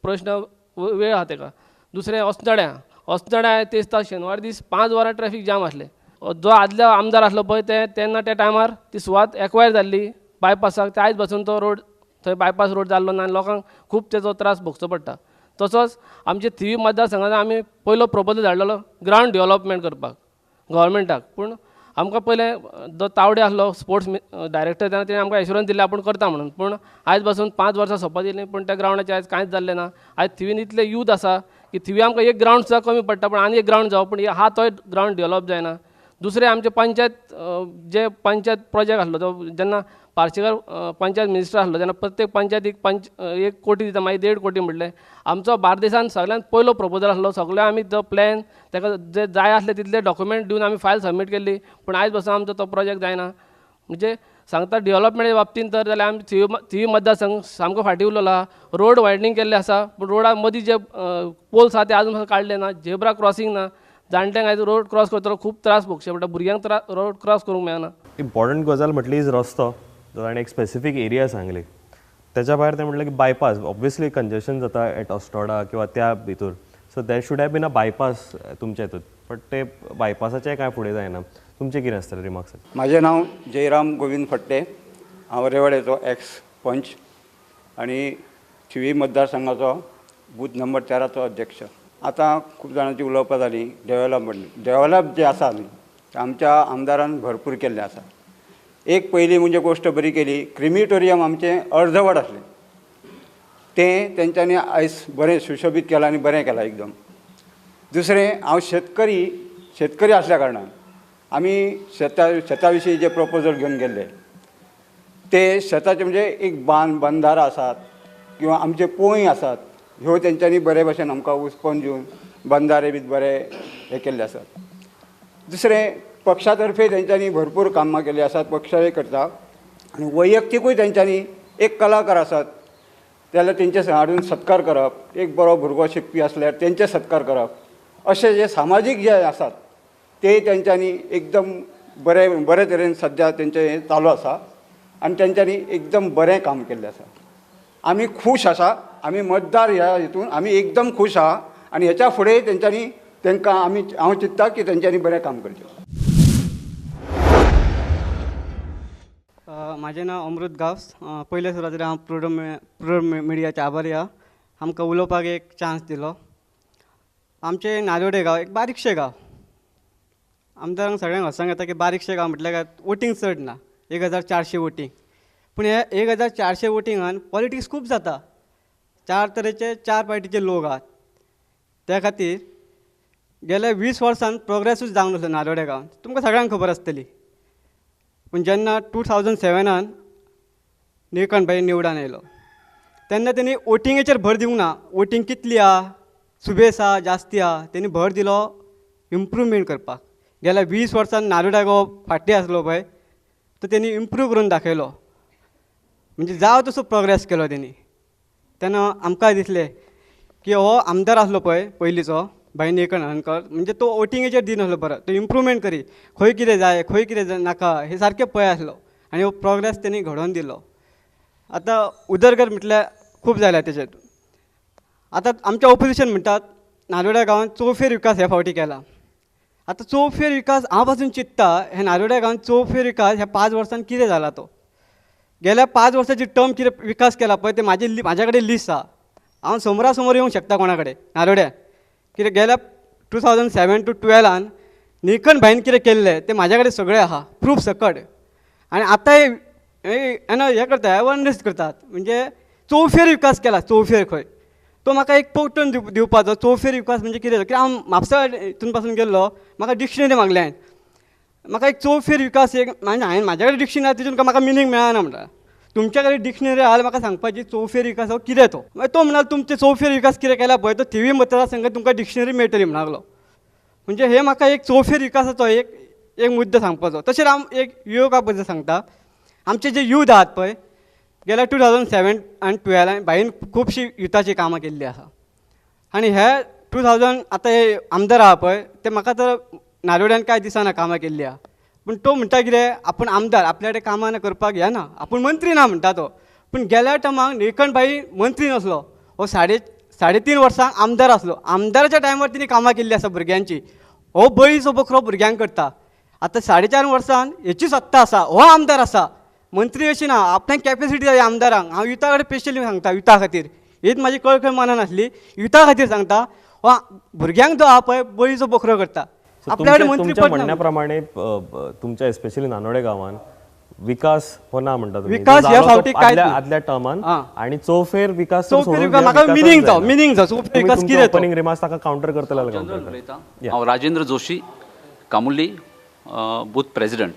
प्रश्न वेळ आहा तेका. दुसरें osnodड्या ते दिसता शेनवार दीस 5 वरां ट्रॅफीक जाम आसलें. जो आदलो आमदार आसलो पळय ते तेन्ना त्या टायमार ती सुवात एक्वायर जाल्ली बायपासाक. ते आयज पासून तो रोड थंय बायपास रोड जाल्लो ना आनी लोकांक खूब तेजो त्रास भोगचो पडटा. तसोच आमचे थिवी मतदारसंघांत आमी पयलो प्रपोजल धाडलेलो ग्रावंड डेवलपमेंट करपाक गव्हर्मेंटाक. पूण आमकां पयलें जो तावडे आसलो स्पोर्ट्स डायरेक्टर तेन्ना तेणें आमकां एश्युरन्स दिल्लें आपूण करता म्हणून. पूण आयज पासून 5 वर्सां सोंपत येयलीं पूण त्या ग्रावंडाचें आयज कांयच जाल्लें ना. आयज थिवीन इतले यूथ आसा की थिवी आमकां एक ग्रावंड सुद्दां कमी पडटा पूण आनी एक ग्रावंड जावं पूण हा तोय ग्रावंड डेवलप जायना. दुसरें आमचे पंचायत प्रोजेक्ट आसलो तो जेन्ना पार्सेकर पंचायत मिनिस्टर आसलो तेन्ना प्रत्येक पंचायतीक 1 कोटी दिता मागीर 1.5 कोटी म्हटलें. आमचो बार्देसान सगळ्यांत पयलो प्रपोजल आसलो. सगळे आमी तो प्लॅन ताका जे जाय आसले तितले डॉक्युमेंट दिवन आमी फायल सबमीट केल्ली पूण आयज पासून आमचो तो प्रोजेक्ट जायना. म्हणजे सांगता डेवलपमेंटा बाबतींत तर जाल्यार आमी थिवी मतदारसंघ सामको फाटीं उरलेलो आहा. रोड वायडनींग केल्ले आसा पूण रोडा मदीं जे पोल्स आहा ते आजून पासून काडले ना. झेब्रा क्रॉसींग ना. जाणट्यांक आयज रोड क्रॉस करतलो खूब त्रास भोगचे पडटा. भुरग्यांक रोड क्रॉस करूंक मेळना. इम्पॉर्टंट गजाल म्हटली इज रस्तो जो ताणें एक स्पेसिफीक एरिया सांगली. तेच्या भायर तें म्हटलें की बायपास ऑब्वियसली कंजेशन जाता एट osnodda किंवा त्या भितर. So there should have been a bypass तुमच्या हितून बट ते बायपासाचें कांय फुडें जायना. तुमचें कितें आसतलें रिमार्क्स? माझे नाव जयराम गोविंद फट्टे. हांव रेवाडेचो एक्स पंच आनी थिवी मतदारसंघाचो बूथ नंबर 13चो अध्यक्ष. आतां खूब जाणांची उलोवपां जालीं डेवलप जे आसा न्ही ते आमच्या आमदारान भरपूर केल्लें आसा. एक पयली म्हणजे गोश्ट बरी केली क्रिमिटोरियम आमचें अर्धवट आसलें तें तेंच्यांनी आयज बरें सुशोभीत केलां आनी बरें केलां एकदम. दुसरें हांव शेतकरी आसल्या कारणान आमी शेता विशीं जे प्रपोजल घेवन गेल्ले ते शेताचे म्हणजे एक बंधारा आसात किंवा आमचे पोंय आसात ह्यो तेंच्यांनी बरे भशेन आमकां उस्पोन दिवन बंधारे बी बरे हे केल्ले आसात. दुसरें पक्षातर्फे तेंच्यांनी भरपूर कामां केल्लीं आसात. पक्षाय करता आनी वैयक्तीकूय तेंच्यांनी एक कलाकार आसात जाल्यार तेंचे हाडून सत्कार करप. एक बरो भुरगो शिकपी आसल्यार तेंचे सत्कार करप अशे जे सामाजीक जे आसात ते तेंच्यांनी एकदम बरे तरेन सद्या तेंचें हें चालू आसा आनी तेंच्यांनी एकदम बरें काम केल्लें आसा. आमी खूश आसा. आमी मतदार ह्या हितून आमी एकदम खूश आहा आनी हेच्या फुडें तेंच्यांनी तांकां हांव चिंत्ता की तेंच्यांनी बरें काम करचें. म्हाजें नांव अमृत गावस. पयले सुरवातेर हांव प्रुडंट मिडियाचे आभारी आहा आमकां उलोवपाक एक चान्स दिलो. आमचें नालोडे गांव एक बारीकशें गांव. आमदारांक सगळ्यांक हसांक येता की बारीकशें गांव म्हटल्यार काय वोटींग चड ना 1400 वोटींग. पूण हे 1400 वोटिंगान पॉलिटिक्स खूब जाता. 4 पार्टीचे लोक आहात. त्या खातीर गेल्या 20 वर्सान प्रोग्रेसूच जावंक नासलो नालोडे गांवांत. तुमकां सगळ्यांक खबर आसतली. पूण जेन्ना 2007 निळकंठभाई निवडून आयलो तेन्ना तेणी वोटिंगेचेर भर दिवंक ना. वोटींग कितली आहा सुबेस आहा जास्ती आहा तेणी भर दिलो इम्प्रूवमेंट करपाक. गेल्या 20 वर्सान नालोडा गांव फाटीं आसलो पळय तो तेणी इम्प्रूव करून दाखयलो. म्हणजे जाव तसो प्रोग्रेस केलो तेणी. तेन्ना आमकां दिसलें की हो आमदार आसलो पळय पयलींचो भाई नेकण हणकर म्हणजे तो वोटिंगेचेर दिनासलो बरो तो इम्प्रुवमेंट करी खंय कितें जाय खंय कितें नाका हे सारकें पळय आसलो आनी हो प्रोग्रेस तेणी घडोवन दिलो. आतां उदरगत म्हटल्यार खूब जाल्या तेजेर. आतां आमच्या ऑपोजिशन म्हणटात नारोड्या गांवांत चौफेर विकास ह्या फावटी केला. आतां चौफेर विकास हांव पासून चिंतता हे नारोड्या गांवांत चौफेर विकास ह्या 5 वर्सांत कितें जाला तो. गेल्या 5 वर्साची टर्म कितें विकास केला पळय ते म्हाजे कडेन लिस्ट आहा. हांव समोरा समोर येवंक शकता कोणा कडेन नारोड्या कितें गेल्या 2007 to 12 निळकंठ भाईन कितें केल्लें तें म्हाजे कडेन सगळें आहा प्रूफ सकट. आनी आतां हे करता अवेरनेस करतात म्हणजे चौफेर विकास केला चौफेर खंय तो म्हाका एक पटोवन दिवपाचो चौफेर विकास म्हणजे कितें कित्याक हांव म्हापसा हितून पासून गेल्लो म्हाका डिक्शनरी मागलें हांवें म्हाका एक चौफेर विकास एक हांवें म्हाजे कडेन डिक्शनरी तितून म्हाका मिनींग मेळना म्हणटा. तुमच्या कडेन डिक्शनरी आहा म्हाका सांगपाची चौफेर विकास हो कितें तो मागीर तो म्हणालो तुमचे चौफेर विकास कितें केला पळय तो थिवी मतदारसंघात तुमकां डिक्शनरी मेळटली म्हणालो. म्हणजे हे म्हाका एक चौफेर विकासाचो एक मुद्दो सांगपाचो. तशेंच हांव एक युवका बद्दल सांगता. आमचे जे यूथ आहात पळय गेल्या 2007 आनी 12 भाईन खुबशीं युथाची कामां केल्लीं आसा आनी हे 2000 आतां हे आमदार आहा पळय ते म्हाका तर नारोड्यान कांय दिसना कामां केल्लीं आहा. पूण तो म्हणटा कितें आपूण आमदार आपल्या कडेन कामां करपाक येना आपूण मंत्री ना म्हणटा तो. पूण गेल्या टायमाक निळकंठ भाई मंत्री नसलो हो 3.5 वर्सां आमदार आसलो. आमदाराच्या टायमार तिणी कामां केल्लीं आसा भुरग्यांची. हो बळीचो बकरो भुरग्यांक करता. आतां 4.5 वर्सान हेची सत्ता आसा हो आमदार आसा मंत्री अशी ना आपल्याक कॅपेसिटी जाय आमदारांक. हांव युथा कडेन स्पेशली सांगता युथा खातीर हीच म्हाजी कळकळ मनान आसली युथा खातीर सांगता हो भुरग्यांक जो आहा पळय बळीचो बकरो करता. आपल्या कडेन मंत्री तुमच्या पद ना. म्हणण्याप्रमाणे तुमच्या स्पेशली नानोडे गांवांत विकास हो ना म्हणटा तुम्ही. विकास जो ह्या झालो तो फावटी कांयच ना. आदल्या टर्मान हां. आणि चौफेर विकास चौफेर विकास म्हाका मिनींग जावं चौफेर विकास कितें तो. ओपनिंग रिमार्क्स ताका काउंटर करतले हांव Rajendra Joshi Camurlim booth president.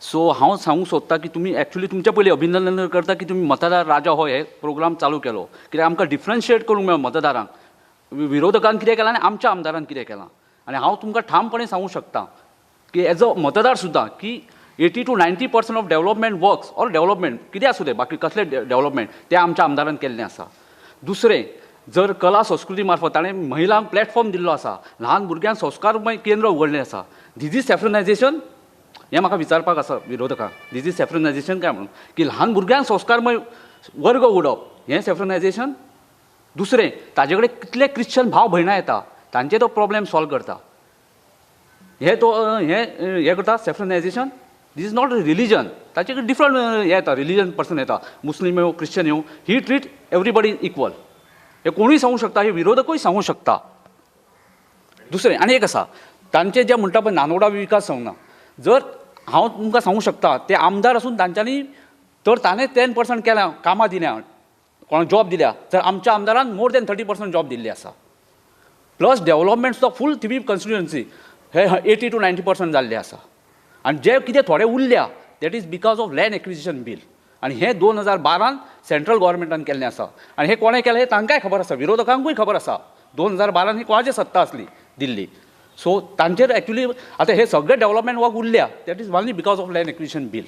So हांव सांगूंक सोदतां की तुमी एक्चुली तुमच्या पयलीं अभिनंदन करता की तुमी मतदार राजा हो हे प्रोग्राम चालू केलो कित्याक आमकां डिफरन्शिएट करूंक मेळ्ळो मतदारांक विरोधकान कितें केलां आनी आमच्या आमदारान कितें केलां. आनी हांव तुमकां ठामपणे सांगूंक शकता की एज अ मतदार सुद्दां की 80 to 90% of development works or development कितें आसूं दे बाकी कसले डेव्हलपमेंट तें आमच्या आमदारान केल्लें आसा. दुसरें जर कला संस्कृती मार्फत ताणें महिलांक प्लॅटफॉर्म दिल्लो आसा ल्हान भुरग्यांक संस्कारमय केंद्र उगडलें आसा. धीस इज सॅफ्रनायझेशन हें म्हाका विचारपाक आसा विरोधकांक धीस इज सॅफ्रनायझेशन काय म्हणून की ल्हान भुरग्यांक संस्कारमय वर्ग उगडप हें सॅफ्रनायझेशन. दुसरें ताजे कडेन कितले क्रिश्चन भाव भयणां येता तांचे तो प्रॉब्लेम सॉल्व करता हे करता सॅफ्रनायझेशन. दीस इज नॉट रिलीजन ताचे कडेन डिफरंट हे येता रिलीजन पर्सन येता मुस्लीम येवं क्रिश्चन येवं ही ट्रीट एवरीबडी इक्वल. हे कोणूय सांगूं शकता हे विरोधकूय सांगूं शकता. दुसरें आनी एक आसा तांचे जे म्हणटा पळय नानोडा विकास संघ जर हांव तुमकां सांगूं शकता ते आमदार आसून तांच्यांनी तर ताणें 10% केल्या कामां दिल्या कोणाक जॉब दिल्या तर आमच्या आमदारान मोर दॅन 30% जॉब दिल्ली आसा. प्लस डेव्हलपमेंट सुद्दां फूल थिवी कॉन्स्टिट्युएन्सी हे 80 to 90% जाल्ले आसा. आनी जे कितें थोडे उरल्या that is because of land acquisition bill आनी हे 2012 सेंट्रल गव्हर्मेंटान केल्लें आसा. आनी हे कोणें केलें हें तांकांय खबर आसा विरोधकांकूय खबर आसा 2012 ही कोणाची सत्ता आसली दिल्ली. सो तांचेर एक्चुली आतां हे सगळे डेव्हलपमेंट वर्क उरल्या that is only because of land acquisition bill.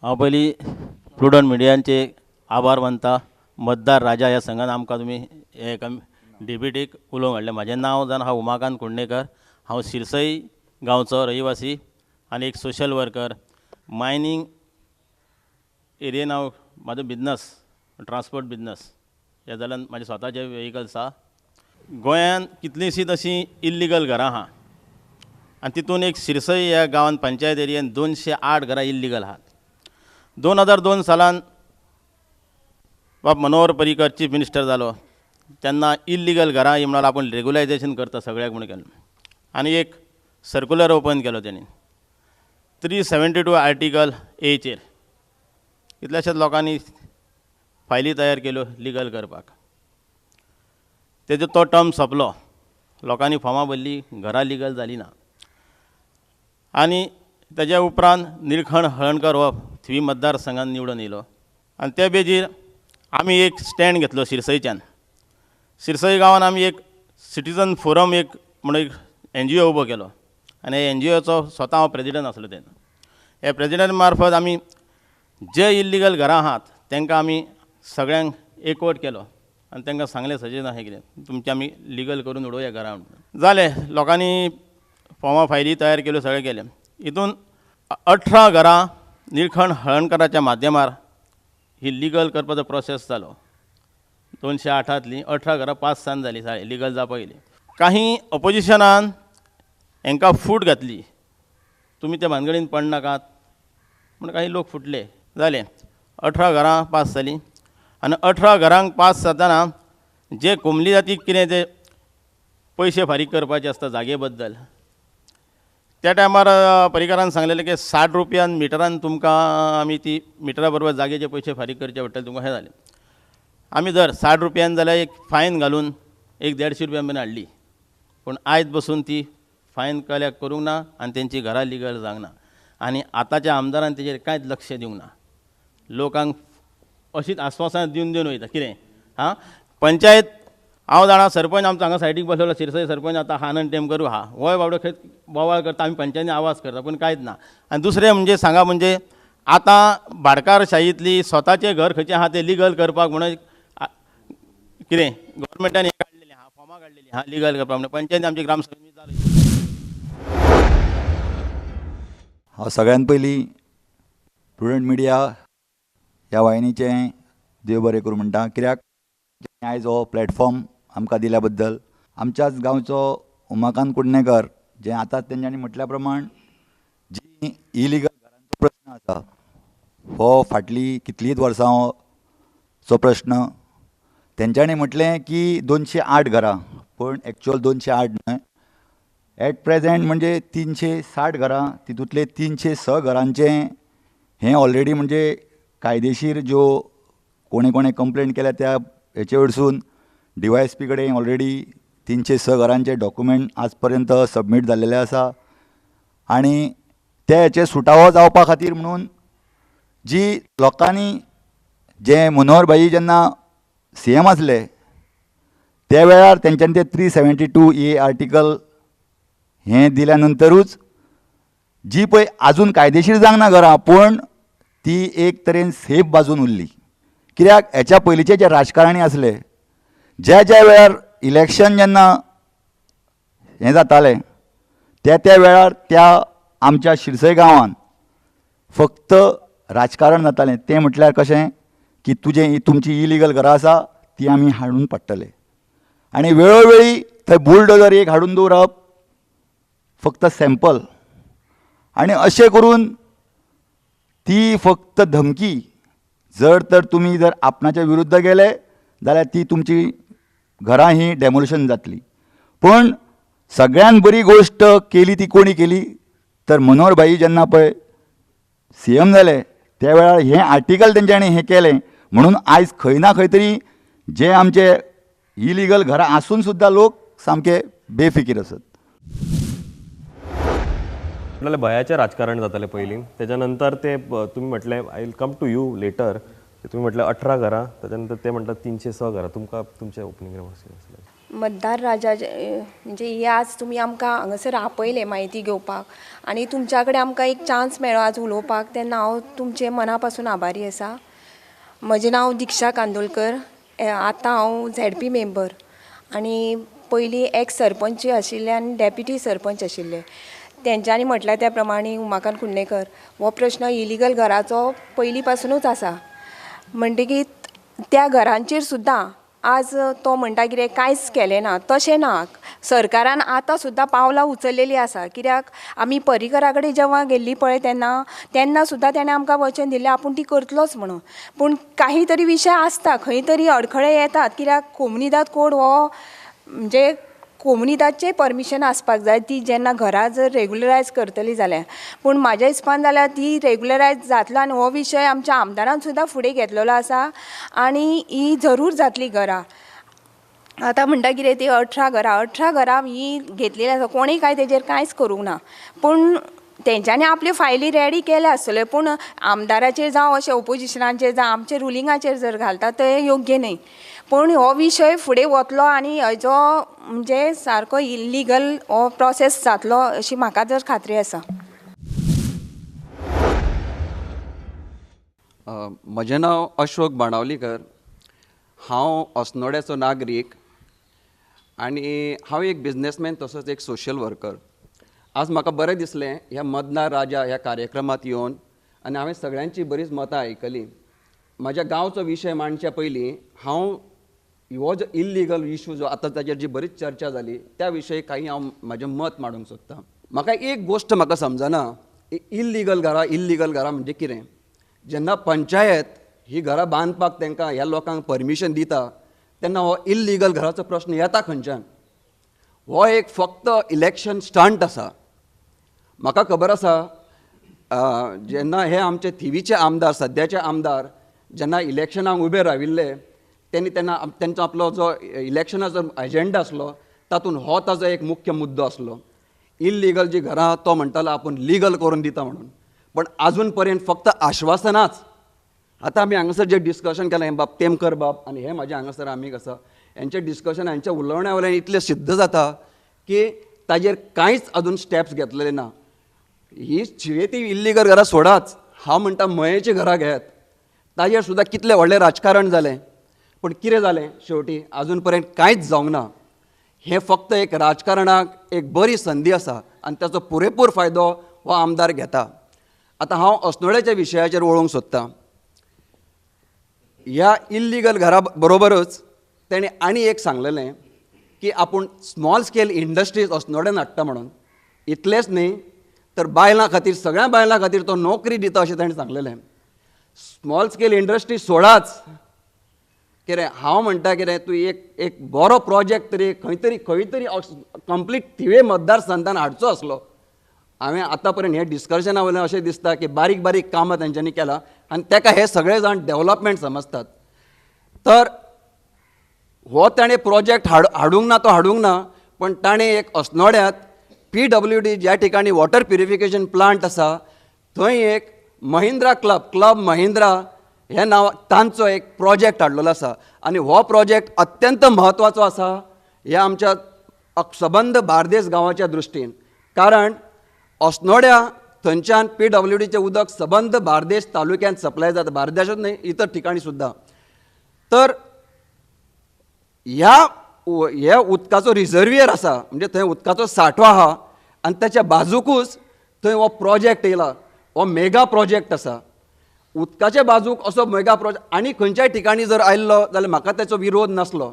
हांव पयलीं प्रुडंट मिडियांचे आभार मानता. मतदार राजा ह्या संघान आमकां तुमी हे एका डिबेटीक उलोवंक हाडलें. म्हाजें नांव जावन हांव उमाकांत कुंडणेकर. हांव शिरसय गांवचो रहिवासी आनी एक सोशल वर्कर. मायनींग एरियेन हांव म्हाजो बिजनस ट्रान्सपोर्ट बिजनस ह्या जाल्यान म्हाजे स्वताचे वेहिकल्स आसा. गोंयांत कितलींशींच अशीं इल्लिगल घरां आहा आनी तितून एक शिरसय ह्या गांवांत पंचायत एरियेन 208 घरां इल्लिगल आहात. 2002 सालान बाब मनोहर पर्रीकर चीफ मिनिस्टर जालो तेन्ना इल्लिगल घरां ही म्हणल्यार आपूण रेग्युलायझेशन करता सगळ्याक म्हणून केलें आनी एक सर्क्युलर ओपन केलो तेणी 372 आर्टिकल एचेर. कितल्याशाच लोकांनी फायली तयार केल्यो लिगल करपाक. तेजो तो टर्म सोंपलो. लोकांनी फॉर्मां भरलीं घरां लिगल जालीं ना. आनी तेज्या उपरांत निळकंठ हळर्णकर हो थिवी मतदारसंघान निवडून येयलो आनी ते बेजीर आमी एक स्टँड घेतलो शिरसयच्यान. शिरसय गांवान आमी एक सिटीजन फोरम एक म्हणून एक NGO उबो केलो आनी हे NGOचो स्वता हांव प्रेजिडंट आसलो तेन्ना. हे प्रेजिडंट मार्फत आमी जे इल्लिगल घरां आहात तांकां आमी सगळ्यांक एकवट केलो आनी तांकां सांगलें सजेशन अशें कितें तुमचें आमी लिगल करून उडोवया घरा म्हणून. जालें, लोकांनी फॉर्मा फायली तयार केल्यो, सगळें केलें. हितून 18 घरां निळखंड हळर्णकाराच्या माध्यमार ही लिगल करपाचो प्रोसेस जालो. 208 18 घरां पास जावन जालीं, साळी लिगल जावपाक येयली. काही ऑपोजिशनान हांकां फूट घातली, तुमी त्या भानगडीन पडनाकात म्हण काही लोक फुटले. जालें, 18 घरां पास जालीं. आनी 18 घरांक पास जाताना जे कोमली जातीक कितें ते पयशे फारीक करपाचे आसता जागे बद्दल, त्या टायमार परिकारान सांगलेलें की 60 रुपयान मिटरान तुमकां आमी ती मिटरा बरोबर जागेचे पयशे फारीक करचे पडटले तुमकां. हें जालें. आमी जर 60 रुपयान जाल्यार एक फायन घालून 150 रुपया मेरेन हाडली, पूण आयज बसून ती फायन कलेक्ट करूंक ना आनी तेंची घरां लिगल जावंक ना. आनी आतांच्या आमदारान तेजेर कांयच लक्ष दिवंक ना. लोकांक अशीच आस्वासनां दिवन वयता कितें. पंचायत हांव जाणा, सरपंच आमचो हांगा सायडीक बसलेलो शिरसय सरपंच आतां आनंद टेमकर हा, होय बाबडो खंय बोवाळ करता, आमी पंचायतीन आवाज करता, पूण कांयच ना. आनी दुसरें म्हणजे सांगा, म्हणजे आतां भाडकारशाहीतली स्वताचें घर खंयचें आहा तें लिगल करपाक म्हणून कितें गव्हर्मेंटान हें काडलेलें आहा, फॉर्मां काडलेलीं आहा लिगल करपाक म्हणून. पंचायतीन आमची ग्रामसभेत जाली. हांव सगळ्यान पयलीं प्रुडंट मिडिया ह्या वाहिनीचें देव बरें करूं म्हणटा, कित्याक आयज हो प्लॅटफॉर्म आमकां दिल्या बद्दल. आमच्याच गांवचो उमाकांत कुडणेकर, जें आतां तेंच्यांनी म्हटल्या प्रमाण जी इलिगल घरांचो प्रश्न आसा, हो फाटलीं कितलींच वर्सांचो प्रश्न. तेंच्यांनी म्हटलें की 208 घरां, पूण एक्चुअल 208 न्हय, एट प्रेजेंट म्हणजे 360 घरां, तितूंतले 306 घरांचें हें ऑलरेडी म्हणजे कायदेशीर ज्यो कोणे कोणे कंप्लेंट केल्या त्या हेचे वरसून DYSP कडेन ऑलरेडी 306 घरांचे डॉक्युमेंट आज पर्यंत सबमीट जाल्लेले आसा. आनी ते हेचे सुटावो जावपा खातीर म्हणून जी लोकांनी जे मनोहर भाई जेन्ना CM आसले त्या वेळार तेंच्यांनी ते 372A आर्टिकल हें दिल्या नंतरूच जी पळय आजून कायदेशीर जावंक ना घरां, पूण ती एक तरेन सेफ बाजून उरली. कित्याक हेच्या पयलींचे जे राजकारणी आसले, ज्या ज्या वेळार इलेक्शन जेन्ना हें जातालें त्या वेळार त्या आमच्या शिरसय गांवांत फक्त राजकारण जातालें. तें म्हटल्यार कशें की तुमची इलिगल घरां आसा ती आमी हाडून पडटले, आनी वेळोवेळी थंय बुलडोजर एक हाडून दवरप, फक्त सॅम्पल. आनी अशें करून ती फक्त धमकी. जर तर तुमी जर आपणाच्या विरुद्ध गेले जाल्यार ती तुमची घरां ही डेमोलिशन जातली. पूण सगळ्यान बरी गोश्ट केली ती कोणी केली तर मनोहर भाई जेन्ना पळय CM जाले त्या वेळार हें आर्टिकल तेंच्यांनी हें केलें म्हणून आयज खंय ना खंय तरी जे आमचे इलिगल घरां आसून सुद्दां लोक सामके बेफिकीर आसात. आपल्याला भयाचें राजकारण जातालें पयलीं, तेच्या नंतर ते तुमी म्हटलें I will come to you later, तुमी म्हटलें 18 घरां, त्याच्या नंतर ते म्हणटात 306 घरां. तुमकां तुमच्या ओपनिंग रिमार्क्स मतदार राजा म्हणजे हे आज तुमी आमकां हांगासर आपयले म्हायती घेवपाक आनी तुमच्या कडेन आमकां एक चान्स मेळ्ळो आज उलोवपाक, तेन्ना हांव तुमचे मना पासून आभारी आसा. म्हजें नांव दिक्षा कांदोळकर, आतां हांव ZP मेंबर आनी पयलीं एक्स सरपंच आशिल्ले आनी डेप्युटी सरपंच आशिल्ले. तेंच्यांनी म्हटल्या त्या प्रमाणे उमाकांत कुडणेकर हो प्रश्न इलिगल घराचो पयलीं पासुनूच आसा. म्हणटकीत त्या घरांचेर सुद्दां आज तो म्हणटा कितें कांयच केलें ना, तशें ना. सरकारान आतां सुद्दां पावलां उचललेलीं आसा. कित्याक आमी पर्रीकरा कडेन जेन्ना गेल्लीं पळय तेन्ना सुद्दां तेणें आमकां वचन दिल्लें आपूण ती करतलोच म्हणून. पूण काही तरी विशय आसता, खंय तरी अडखळे येतात. कित्याक कोमुनिदाद कोड हो म्हणजे कोमुनिदादचें परमिशन आसपाक जाय ती जेन्ना घरां जर रेगुलरायज करतली जाल्यार. पूण म्हाज्या हिसपान जाल्यार ती रेगुलरायज जातलो आनी हो विशय आमच्या आमदारान सुद्दां फुडें घेतलेलो आसा आनी ही जरूर जातली घरां. आतां म्हणटा कितें ती 18 घरां ही घेतलेली आसा, कोणीय काय तेजेर कांयच करूंक ना. पूण तेंच्यांनी आपल्यो फायली रेडी केल्या आसतल्यो, पूण आमदाराचेर जावं अशें ओपोजिशनाचेर जावं आमचे रुलिंगाचेर जर घालता तें योग्य न्हय. पूण हो विशय फुडें वतलो आनी हेजो म्हणजे सारको इल्लिगल हो प्रोसेस जातलो अशी म्हाका तर खात्री आसा. म्हजें नांव अशोक बाणावलीकर. हांव अस्नोड्याचो नागरीक आनी हांव एक बिझनेसमॅन तसोच एक सोशल वर्कर. आज म्हाका बरें दिसलें ह्या मतदार राजा ह्या कार्यक्रमात येवन आनी हांवें सगळ्यांची बरीच मतां आयकलीं. म्हाज्या गांवचो विशय मांडच्या पयलीं हांव हो जो इल्लिगल इशू जो आतां ताचेर जी बरीच चर्चा जाली त्या विशयी काही हांव म्हाजें मत मांडूंक सोदतां. म्हाका एक गोश्ट म्हाका समजना, इल्लिगल घरां म्हणजे कितें. जेन्ना पंचायत ही घरां बांदपाक तांकां ह्या लोकांक परमिशन दिता तेन्ना हो इल्लिगल घराचो प्रश्न येता खंयच्यान. हो एक फक्त इलेक्शन स्टंट आसा. म्हाका खबर आसा जेन्ना हे आमचे थिवीचे आमदार सद्याचे आमदार जेन्ना इलेक्शनाक उबे राविल्ले तेन्ना तेंचो आपलो जो इलेक्शनाचो एजेंडा आसलो तातूंत हो ताजो एक मुख्य मुद्दो आसलो. इल्लिगल जी घरां तो म्हणटालो आपूण लिगल करून दिता म्हणून. पण आजून पर्यंत फक्त आश्वासनाच. आतां आमी हांगासर जें डिस्कशन केलें हें बाब तेमकर बाब आनी हे म्हाजे हांगासर आमी कसो हेंचें डिस्कशन हेंच्या उलोवण्या वयल्यान इतलें सिद्ध जाता की ताजेर कांयच अजून स्टेप्स घेतलेले ना. ही ती इल्लिगल घरां सोडाच, हांव म्हणटा मयेचीं घरां घेयात. ताजेर सुद्दां कितलें व्हडलें राजकारण जालें. पूण कितें जालें शेवटी आजून पर्यंत कांयच जावंक ना. हें फक्त एक राजकारणाक एक बरी संदी आसा आनी ताचो पुरेपूर फायदो हो आमदार घेता. आतां हांव अस्नोड्याच्या विशयाचेर वळोवंक सोदतां. ह्या इल्लिगल घरा बरोबरच तेणें आनी एक सांगलेलें की आपूण स्मॉल स्केल इंडस्ट्रीज अस्नोड्यान हाडटा म्हणून. इतलेंच न्ही तर बायलां खातीर सगळ्या बायलां खातीर तो नोकरी दिता अशें ताणें सांगलेलें. स्मॉल स्केल इंडस्ट्री सोडाच कितें हांव म्हणटा कितें तूं एक बरो प्रोजेक्ट तरी खंय तरी कंप्लीट थिवे मतदारसंघांत हाडचो आसलो. हांवें आतां पर्यंत हें डिस्कशना वयल्यान अशें दिसता की बारीक बारीक कामां तेंच्यांनी केलां आनी ताका हे सगळे जाण डेव्हलपमेंट समजतात. तर हो ताणें प्रोजेक्ट हाडूंक ना तो हाडूंक ना, पण ताणें एक अस्नोड्यांत PWD ज्या ठिकाणी वॉटर प्युरिफिकेशन प्लांट आसा थंय एक महिंद्रा क्लब महिंद्रा हे नांव तांचो एक प्रोजेक्ट हाडलेलो आसा. आनी हो प्रोजेक्ट अत्यंत म्हत्वाचो आसा ह्या आमच्या सबंद बार्देस गांवाच्या दृश्टीन. कारण अस्नोड्या थंयच्यान PWDचें उदक सबंद बार्देस तालुक्यांत सप्लाय जाता. बार्देशांत न्हय इतर ठिकाणी सुद्दां. तर ह्या उदकाचो रिजर्वियर आसा म्हणजे थंय उदकाचो सांठो आहा आनी ताच्या बाजूकूच थंय हो प्रोजेक्ट येयला. हो मेगा प्रोजेक्ट आसा. उदकाच्या बाजूक असो मेगा प्रोजेक्ट आनी खंयच्याय ठिकाणी जर आयल्लो जाल्यार म्हाका ताचो विरोध नासलो.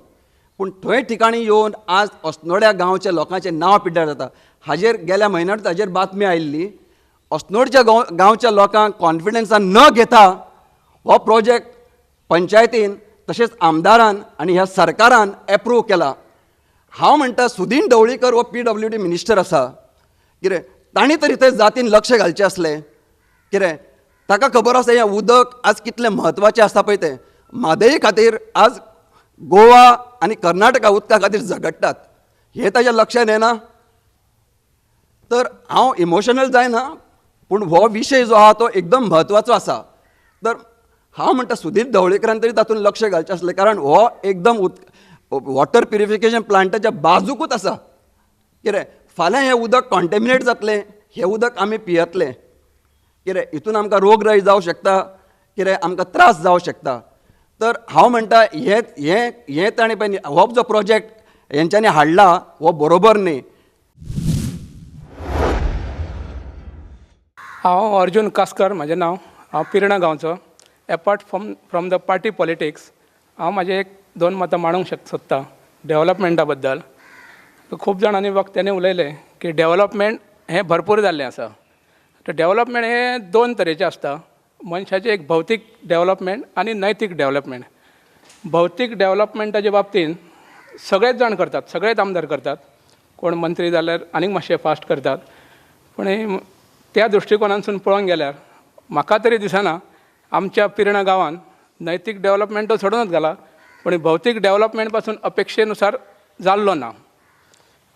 पूण थंय ठिकाणी येवन आज अस्नोड्या गांवच्या लोकांचें नांव पिड्ड्यार जाता. हाजेर गेल्या म्हयन्यात हाजेर बातमी आयिल्ली. अस्नोडच्या गांवच्या लोकांक कॉन्फिडन्सान न घेता हो प्रोजेक्ट पंचायतीन तशेंच आमदारान आनी ह्या सरकारान एप्रूव केला. हांव म्हणटा सुदीन ढवळीकर हो PWD मिनिस्टर आसा. कितें तांणी तरी थंय जातीन लक्ष घालचें आसलें. कितें ताका खबर आसा हें उदक आज कितलें म्हत्वाचें आसा पळय तें. म्हादई खातीर आज गोवा आनी कर्नाटका उदका खातीर झगडटात. हें ताच्या लक्षांत येना. तर हांव इमोशनल जायना पूण हो विशय जो आहा तो एकदम म्हत्वाचो आसा. तर हांव म्हणटा सुदीन ढवळीकरान तरी तातूंत लक्ष घालचें आसलें. कारण हो एकदम वॉटर प्युरिफिकेशन प्लांटाच्या बाजूकूच आसा. कितें फाल्यां हें उदक कॉन्टेमिनेट जातलें, हें उदक आमी पियेतले. कितें हितून आमकां रोगराई जावं शकता, कितें आमकां त्रास जावं शकता. तर हांव म्हणटा हें ताणें पळय हो जो प्रोजेक्ट हेंच्यांनी हाडला हो बरोबर न्ही. हांव अर्जून कासकर म्हजें नांव. हांव पिर्णा गांवचो. Apart from the party politics हांव म्हाजे एक दोन मतां मांडूंक सोदतां डेव्हलपमेंटा बद्दल. खूब जाणांनी वक्त्यांनी उलयलें की डेव्हलपमेंट हें भरपूर जाल्लें आसा. तर डेव्हलपमेंट हें दोन तरेचें आसता. मनशाचें एक भौतीक डेव्हलपमेंट आनी नैतीक डेव्हलपमेंट. भौतीक डेव्हलपमेंटाच्या बाबतींत सगळेच जाण करतात, सगळेच आमदार करतात. कोण मंत्री जाल्यार आनीक मातशें फास्ट करतात. पूण त्या दृश्टिकोनांतसून पळोवंक गेल्यार म्हाका तरी दिसना आमच्या पिर्णा गांवांत नैतीक डेव्हलपमेंट तो सोडूनच गेला पूण भौतीक डेव्हलपमेंट पासून अपेक्षेनुसार जाल्लो ना.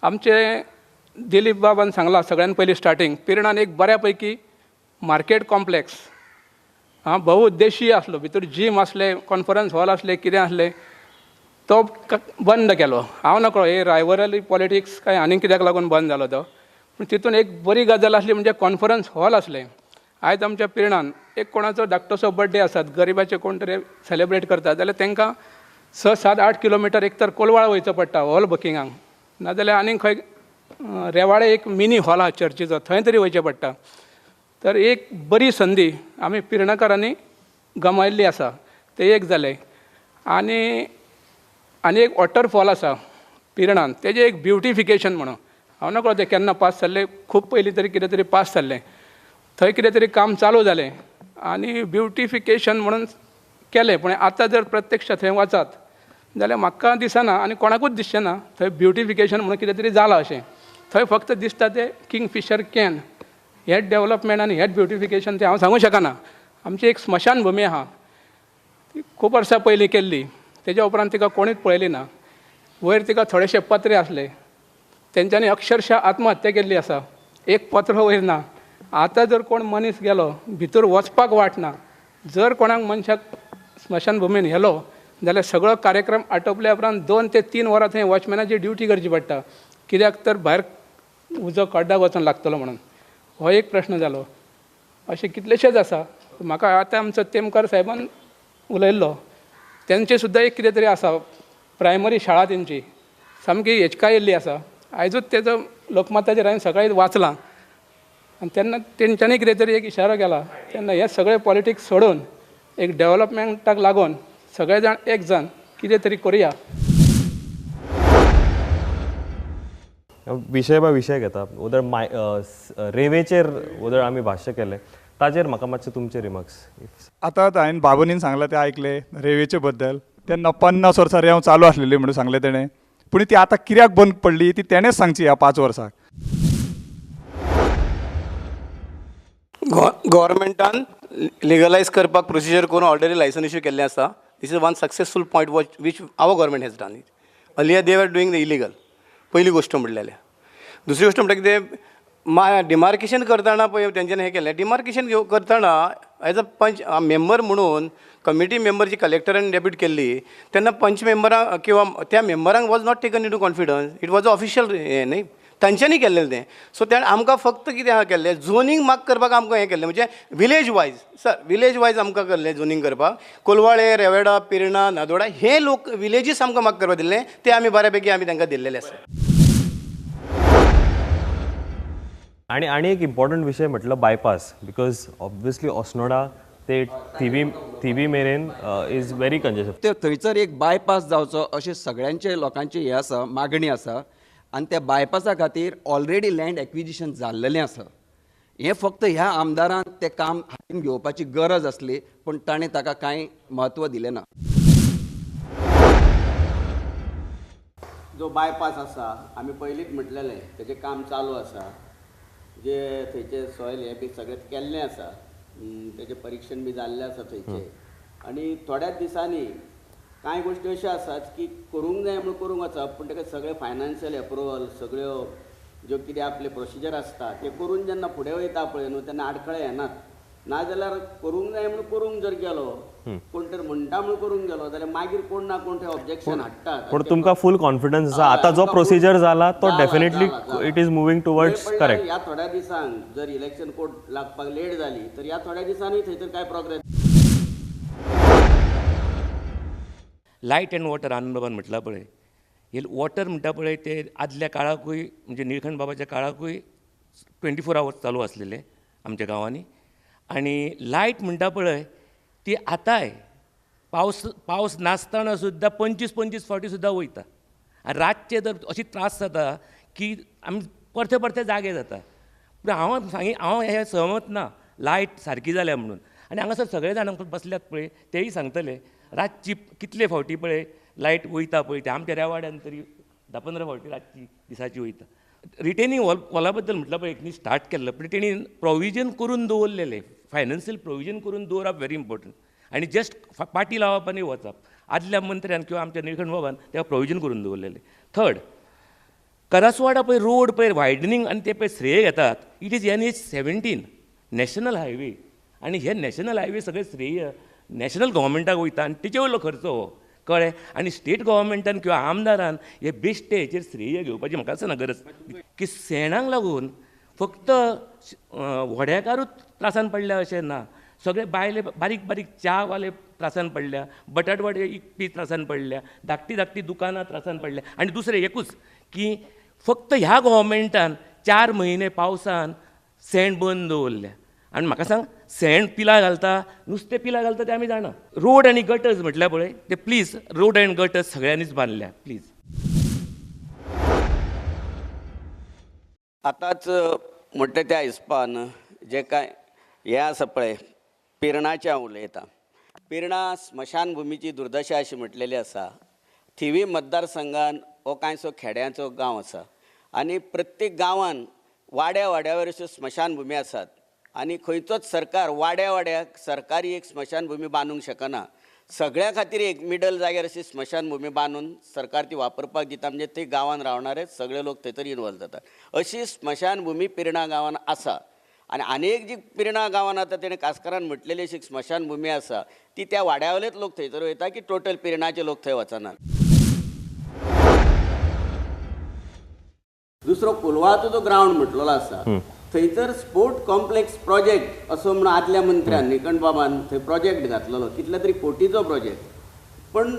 आमचे दिलीप बाबान सांगलां सगळ्यान पयलीं स्टार्टींग पिर्णान एक बऱ्या पैकी मार्केट कॉम्प्लेक्स बहुउद्देशीय आसलो. भितर जीम आसले, कॉन्फरन्स हॉल आसले, कितें आसलें तो बंद केलो. हांव नकळो हे रायवरली पॉलिटिक्स काय आनीक कित्याक लागून बंद जालो तो. पूण तितून एक बरी गजाल आसली म्हणजे कॉन्फरन्स हॉल आसले. आयज आमच्या पिर्णान एक कोणाचो धाकटोसो बर्थडे आसात, गरिबाचे कोण तरी सेलेब्रेट करतात जाल्यार तांकां 6-7-8 किलोमिटर एक तर कोलवाळ वयचो पडटा हॉल बुकिंगाक, नाजाल्यार आनीक खंय रेवाडे एक मिनी हॉल आहा चर्चीचो, थंय तरी वयचें पडटा. तर एक बरी संदी आमी पिर्णाकारांनी गमायल्ली आसा, तें एक जालें. आनी एक वॉटरफॉल आसा पिर्णान, तेजें एक ब्युटिफिकेशन म्हणून, हांव नकळो तें केन्ना पास जाल्लें, खूब पयलीं तरी कितें तरी पास जाल्लें. थंय कितें तरी काम चालू जालें आनी ब्युटिफिकेशन म्हणून केलें. पूण आतां जर प्रत्यक्ष थंय वचात जाल्यार म्हाका दिसना आनी कोणाकूच दिसचें ना थंय ब्युटिफिकेशन म्हणून कितें तरी जालां अशें. थंय फक्त दिसता तें किंगफिशर कॅन. हें डेवलपमेंट आनी हें ब्युटिफिकेशन तें हांव सांगूं शकना. आमची एक स्मशान भुमी आहा, ती खूब वर्सां पयलीं केल्ली, तेज्या उपरांत तिका कोणीच पळयली ना. वयर तिका थोडेशे पत्रे आसले, तेंच्यांनी अक्षरशः आत्महत्या केल्ली आसा, एक पत्र वयर ना. आतां जर कोण मनीस गेलो भितर वचपाक वाट ना. जर कोणाक मनशाक स्मशान भुमीन व्हेलो जाल्यार सगळो कार्यक्रम आटोपल्या उपरांत 2 ते 3 वरां थंय वॉचमॅनाची ड्युटी करची पडटा, कित्याक तर भायर उजो कड्डाक वचून लागतलो म्हणून. हो एक प्रश्न जालो. अशें कितलेशेच आसा. म्हाका आतां आमचो तेमकार साहेबान उलयल्लो, तेंचे सुद्दां एक कितें तरी आसा, प्रायमरी शाळा तेंची सामकी हेचकाय येयल्ली आसा. आयजूच तेजो लोकमताचेर हांवें सकाळीं वाचलां आनी तेन्ना तेंच्यांनी कितें तरी एक इशारो केला. तेन्ना हे सगळे पॉलिटिक्स सोडून एक डेवलपमेंटाक लागून सगळे जाण एक जावन कितें तरी करुया. विशय बाय विशय घेता. उदर रेवेचेर उदर आमी भाश्य केलें, ताजेर म्हाका मातशे तुमचे रिमार्क्स. आतां हांवें बाबुनीन सांगलां तें आयकलें रेवेचे बद्दल. तेन्ना 50 वर्सां रेंव चालू आसलेली म्हणून सांगलें तेणें. पूण ती आतां कित्याक बंद पडली ती तेणेंच सांगची ह्या 5 वर्सांक. गव्हर्मेंटान लिगलायज करपाक प्रोसिजर करून ऑलरेडी लायसन इश्यू केल्लें आसा. This is one successful point which our government has done it. Earlier they were doing the illegal. पयली गोश्ट म्हणल्यार. दुसरी गोश्ट म्हणटा कितें, डिमार्केशन करतना पळय तेंच्यांनी हें केलें. डिमार्केशन करतना एज अ पंच मेंबर म्हणून कमिटी मेंबर जी कलेक्टरान डेप्यूट केल्ली तेन्ना पंच मेंबरांक किंवा त्या मेंबरांक was not taken into confidence. It was a official हें न्ही, तांच्यांनी केल्लें तें. सो तेणें आमकां फक्त कितें हां केल्लें, झोनींग मार्क करपाक आमकां हें केल्लें, म्हणजे village wise. Sir village wise आमकां केल्लें झोनींग करपाक. कोलवाळे, रेवेडा, पिर्णा, नादोडा हे लोक विलेजीस आमकां मार्क करपाक दिल्लें, तें आमी बऱ्यापैकी आमी तांकां दिल्लेलें आसा. आणि एक इम्पॉर्टंट विशय म्हटलं बायपास, बिकॉज ऑब्वियसली ओस्नोडा ते थिवी मेरेन इज व्हेरी कंजेस्टेड. ते थंयसर एक बायपास जावचो अशें सगळ्यांचे लोकांची हें आसा, मागणी आसा. आनी त्या बायपासा खातीर ऑलरेडी लँड एक्विजिशन जाल्लेलें आसा. हें फक्त ह्या आमदारान तें काम हातीन घेवपाची गरज आसली, पूण ताणें ताका कांय म्हत्व दिलें ना. जो बायपास आसा आमी पयलींच म्हटलेलें तेजें काम चालू आसा. जे थंयचे सॉयल हें बी सगळें केल्लें आसा, तेजें परीक्षण बी जाल्लें आसा थंयचें. आनी थोड्याच दिसांनी कांय गोश्टी अश्यो आसात की करूंक जाय म्हणून करूंक वचप, पूण ताका सगळे फायनान्शियल एप्रुवल सगळ्यो ज्यो कितें आपले प्रोसिजर आसता ते करून जेन्ना फुडें वयता पळय न्हू तेन्ना आडखळे येनात. नाजाल्यार करूंक जाय म्हणून करूंक जर गेलो, कोण तर म्हणटा म्हणून करूंक गेलो जाल्यार मागीर कोण ना कोण थंय ऑब्जेक्शन हाडटात. पण तुमकां फुल कॉन्फिडन्स आसा आता जो प्रोसिजर जाला तो definitely it is moving towards correct. ह्या थोड्या दिसांक जर इलेक्शन कोर्ट लागपाक लेट जाली तर ह्या थोड्या दिसांनी थंय तर काय प्रोग्रेस. लायट एंड वॉटर आनंदबाबान म्हटलां पळय, हे वॉटर म्हणटा पळय ते आदल्या काळाकूय म्हणजे निळकंठ बाबाच्या काळाकूय 24 आवर्स चालू आसलेले आमच्या गांवांनी. आनी लायट म्हणटा पळय ती आतांय पावस नासतना सुद्दां 25 फावटी सुद्दां वयता. आनी रातचे जर अशी त्रास जाता की आमी परते परते जागे जाता. पूण हांव हे सहमत ना लायट सारकी जाल्या म्हणून. आनी हांगासर सगळे जाण बसल्यात पळय तेय सांगतले रातची कितले फावटी पळय लायट वयता पळय ते आमच्या रेवाड्यान तरी 10-15 फावटी रातची दिसाची वयता. रिटेनिंग वॉला बद्दल म्हटलं पळय एक स्टार्ट केल्लो, पूण तेणी प्रोविजन करून दवरलेले, फायनान्शियल प्रोविजन करून दवरप व्हेरी इम्पॉर्टंट. आनी जस्ट पाटी लावप आनी वचप. आदल्या मंत्र्यान किंवा आमच्या निळकंठ बाबान तेका प्रोविजन करून दवरलेले. थर्ड, करसवाडा पळय रोड पळय वायडनींग आनी ते पळय श्रेय घेतात. It is NH-17 national highway. आनी हे नॅशनल हायवे सगळे श्रेय नॅशनल गव्हर्मेंटाक वयता आनी तेचे वयलो खर्च हो कळ्ळें. आनी स्टेट गव्हर्मेंटान किंवा आमदारान हे बेश्टे हेचेर श्रेय घेवपाची म्हाका दिसना गरज की शेणांक लागून फक्त व्हड्याकारूच त्रासान पडल्या अशें ना. सगळे बायले बारीक बारीक च्यावाले त्रासान पडल्या, बटाटवाडी इकपी त्रासान पडल्या, धाकटी धाकटी दुकानां त्रासान पडल्या. आनी दुसरें एकूच की फक्त ह्या गव्हर्मेंटान 4 म्हयने पावसान सेंड बंद दवरल्या. आनी म्हाका सांग, सेंड पिला घालता, नुस्तें पिला घालता तें आमी जाणा. रोड आनी गटर्स म्हटल्या पळय ते प्लीज रोड एंड गटर्स सगळ्यांनीच बांदल्या प्लीज. आतांच म्हणटा त्या हिसपान जे काय हें आसा पळय, पिरणाचें हांव उलयतां. पिरणा स्मशानभुमीची दुर्दशा अशी म्हटलेली आसा. थिवी मतदारसंघान हो कांयसो खेड्यांचो गांव आसा आनी प्रत्येक गांवान वाड्या वाड्यावर अश्यो स्मशानभुमी आसात आनी खंयचोच सरकार वाड्या वाड्याक सरकारी एक स्मशानभुमी बांदूंक शकना. सगळ्या खातीर एक मिडल जाग्यार अशी स्मशानभुमी बांदून सरकार ती वापरपाक दिता, म्हणजे ते गांवान रावणारे सगळे लोक थंयसर इनवॉल्व जातात. अशी स्मशानभुमी पिरणा गांवान आसा. आनी एक जी पिरणा गांवान आतां तेणें कास्करान म्हटलेली अशी स्मशानभुमी आसा ती त्या वाड्यावयलेच लोक थंयसर वयता की टोटल पिरणाचे लोक थंय वचनात. दुसरो कोलवाचो जो ग्रावंड म्हटलेलो आसा थंयसर स्पोर्ट कॉम्प्लेक्स प्रोजेक्ट असो म्हणून आदल्या मंत्र्यान निकंठ बाबान थंय प्रोजेक्ट घातलेलो, कितल्या तरी कोटीचो प्रोजेक्ट. पण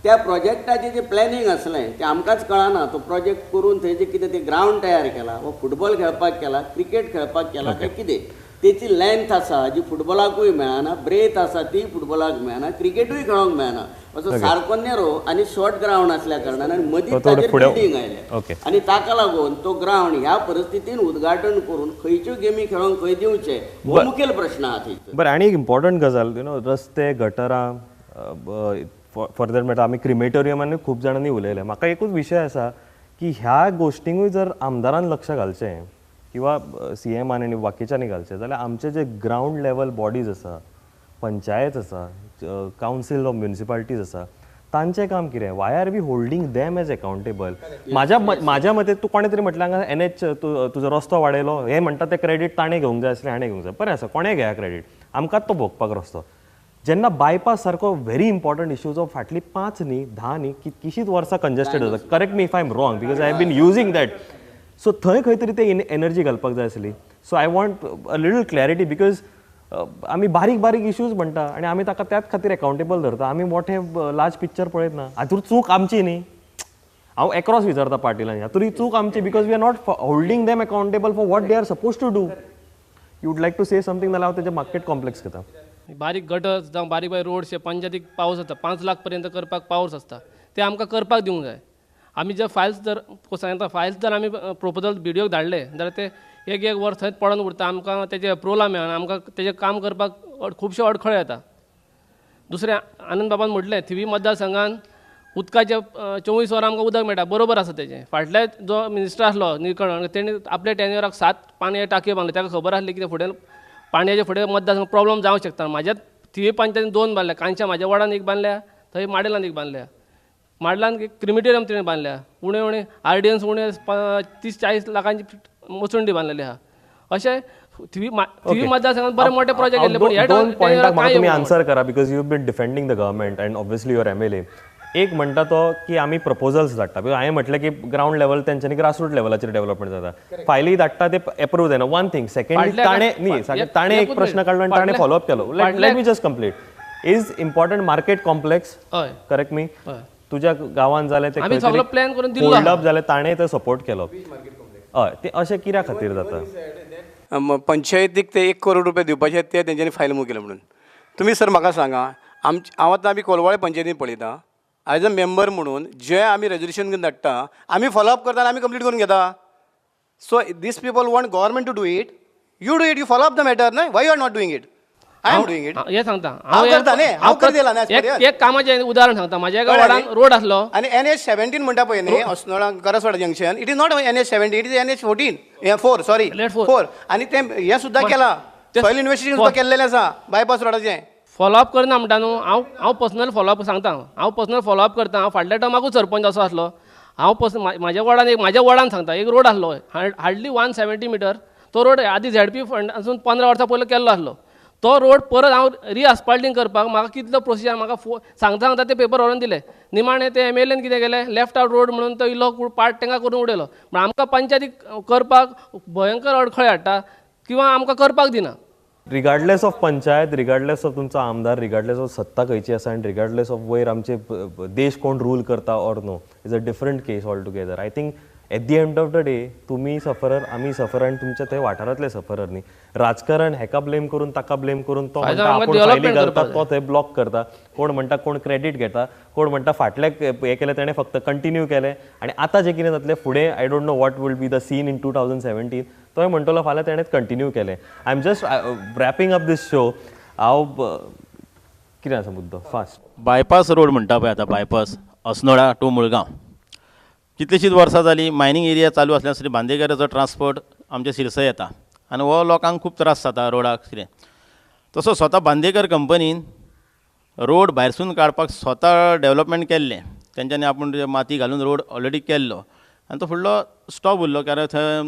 त्या प्रोजेक्टाचें जें प्लॅनिंग आसलें तें आमकांच कळना. तो प्रोजेक्ट करून थंयचें कितें तें ग्रावंड तयार केला, वो फुटबॉल खेळपाक केला, क्रिकेट खेळपाक केला काय कितें. तेची लेंथ आसा जी फुटबॉलाकूय मेळना, ब्रेथ आसा ती फुटबॉलाक मेळना, क्रिकेटूय खेळोंक मेळना. असो सारको नेरो आनी शॉर्ट ग्रावंड आसल्या कारणान आनी मदींच ताचेर बिल्डींग आयल्या आनी ताका लागून तो ग्रावंड ह्या परिस्थितीन उद्घाटन करून खंयच्यो गेमी खेळोंक खंय दिवचे हो मुखेल प्रश्न आहा थंयसर. बरं, आनी एक इम्पॉर्टंट गजाल, रस्ते गटरां फॉर दॅट मॅटर आमी क्रिमेटोरियमांनी खूब जाणांनी उलयले. म्हाका एकूच विशय आसा की ह्या गोश्टींकूय जर आमदारान लक्ष घालचें किंवा CMान आनी बाकीच्यांनी घालचें जाल्यार आमचे जे ग्रावंड लेवल बॉडीज आसा, पंचायत आसा, कावन्सील ऑफ म्युनिसिपालिटीज आसा, तांचें काम कितें? Why are we holding them as accountable? म्हाज्या मते तूं कोणें तरी म्हटलें हांगा NH तुजो रस्तो वाडयलो, हे म्हणटा ते क्रेडीट ताणें घेवंक जाय आसलें, हाणें घेवंक जाय. बरें आसा, कोणें घेया क्रेडीट, आमकांच तो भोगपाक रस्तो. जेन्ना बायपास सारको व्हेरी इम्पॉर्टंट इश्यूज ऑफ फाटली 5 न्ही 10 न्ही कितकीशींच वर्सां कंजेस्टेड जाता. Correct me if I am wrong because I have been using that. So थंय खंय तरी ते एनर्जी घालपाक जाय आसली. So I want a little clarity because आमी बारीक बारीक इश्यूज म्हणटा आनी आमी ताका त्याच खातीर अकाउंटेबल धरता. आमी मोठे लार्ज पिक्चर पळयत ना. हातूंत चूक आमची न्ही. हांव एक्रॉस विचारता पाटीलांनी, हातूंत चूक आमची because we are not holding them accountable for what they are suppose to do. You would like to say something जाल्यार हांव तेजें मार्केट कॉम्प्लेक्स घेता. बारीक गटर्स जावं बारीक बारीक रोड्स पंचायतीक पावस आसता, 5 लाख पर्यंत करपाक पावस आसता, ते आमकां करपाक दिवंक जाय. आमी जे फायल्स जर सांगता फायल्स जर आमी प्रोपोजल BDOक धाडले जाल्यार ते एक वर्स थंयच पडून उरता. आमकां तेजे अप्रुवला मेळना, आमकां तेजें काम करपाक खुबशे अडखळे येता. दुसरें आनंद बाबान म्हटलें थिवी मतदारसंघान उदकाचे 24 वरां आमकां उदक मेळटा, बरोबर आसा तेजें. फाटले जो मिनिस्टर आसलो निळकंठ तेणी आपल्या टेन्युराक 7 पाणयाचे टांकयो बांदले. ताका खबर आसली की फुडें पाणयाचे फुडें मतदारसंघ प्रॉब्लम जावंक शकता. म्हाज्या थिवी पंचायतीन 2 बांदल्या, कांयच्या म्हाज्या वार्डान एक बांदल्या, थंय माडेलान एक बांदल्या. माडलान क्रिमिटेरियम तेणें बांदल्या. उणें उणें RDNs उणें 30-40 लाखांची मसुंडी बांदलेली आहा. अशें थिवी मतदारसंघात बरे मोठे प्रोजेक्ट केले. पण ह्या तुम्ही आन्सर करा because you been defending the government and obviously your MLA. एक म्हणटा तो की आमी प्रपोजल्स धाडटा. बिकॉज हांवें म्हटलें की ग्रावंड लेवल तेंच्यांनी ग्रासरूट लेवलाचेर डेव्हलपमेंट जाता. फायली धाडटा ते अप्रूव जायना. One thing. सेकंडली ताणें एक प्रश्न काडलो आनी ताणें फॉलोअप केलो. Let me just complete. Is important market complex? Correct मी. तुज्या गांवांत जालें ते होल्ड अप जालें ताणें ते सपोर्ट केलो. हय, ते अशें कित्या खातीर जाता? पंचायतीक ते 1 करोड रुपया दिवपाचे ते तेंच्यांनी फायल मूव केले म्हणून. तुमी सर म्हाका सांगा, हांव आतां आमी कोलवाळे पंचायतीन पळयता एज अ मेंबर म्हणून जे आमी रेजोल्युशन घेवन धाडटा आमी फॉलोअप करता आनी आमी कंप्लीट करून घेता. So these people want government to do it. You do it, you follow up the matter न्हय. Why you are not doing it? I am doing it. हे सांगता एक कामाचें उदाहरण सांगता. म्हाज्या एका वार्डान रोड आसलो आनी NH17 म्हणटा पळय न्ही Assonora Karaswada junction, it is not NH17, it is NH14 4 sorry 4. आनी ते हे सुद्दां केला, सॉयल इन्व्हेस्टिगेशन सुद्दां केल्लेलें आसा बायपास रोडाचें. फॉलोअप करना म्हणटा न्हू. हांव पर्सनल फॉलोअप सांगता. हांव पर्सनल फॉलोअप करता. हांव फाटल्या टर्माकूच सरपंच असो आसलो. हांव म्हाज्या वार्डान सांगता एक रोड आसलो हार्डली 170 मिटर. तो रोड आदी ZP फंडासून 15 वर्सां पयलीं केल्लो आसलो. तो रोड परत हांव रिअस्पाल्टिंग करपाक म्हाका कितलो प्रोसिजर म्हाका सांगता सांगता ते पेपर व्हरून दिले. निमाणें ते MLAन कितें केलें, लेफ्ट आउट रोड म्हणून तो इल्लो पार्ट तांकां करून उडयलो. म्हण आमकां पंचायतीक करपाक भयंकर अडखळे हाडटा किंवा आमकां करपाक दिना. Regardless of panchayat, regardless of तुमचो आमदार, रिगार्डलेस ऑफ सत्ता खंयची आसा आनी रिगार्डलेस ऑफ वयर आमचे देश कोण रूल करता or no is a different case all together. I think at the end of the day तुमी सफरर, आमी सफरर आनी तुमच्या थंय वाठारांतले सफरर न्ही. राजकारण हेका ब्लेम करून ताका ब्लेम करून तो म्हणटा आपूण फायली घालता, तो थंय ब्लॉक करता, कोण म्हणटा कोण क्रेडीट घेता, कोण म्हणटा फाटल्या हे केलें तेणें फक्त कंटिन्यू केलें आनी आतां जें कितें जातलें फुडें I don't know what will be the scene in 2017 तोय म्हणटलो फाल्यां तेणेंच कंटिन्यू केलें. I am just wrapping up this show. हांव कितें आसा मुद्दो फास्ट बायपास रोड म्हणटा पळय आतां, बायपास अस्नोडा टू मुळगांव. कितलींशींच वर्सां जालीं मायनींग एरिया चालू आसल्यार बांदेकराचो ट्रान्सपोर्ट आमच्या शिरसय येता आनी हो लोकांक खूब त्रास जाता रोडाक कितें. तसो स्वता बांदेकर कंपनीन रोड भायरसून काडपाक स्वता डेवलपमेंट केल्लें. तेंच्यांनी आपूण माती घालून रोड ऑलरेडी केल्लो आनी तो फुडलो स्टॉप उरलो कारण थंय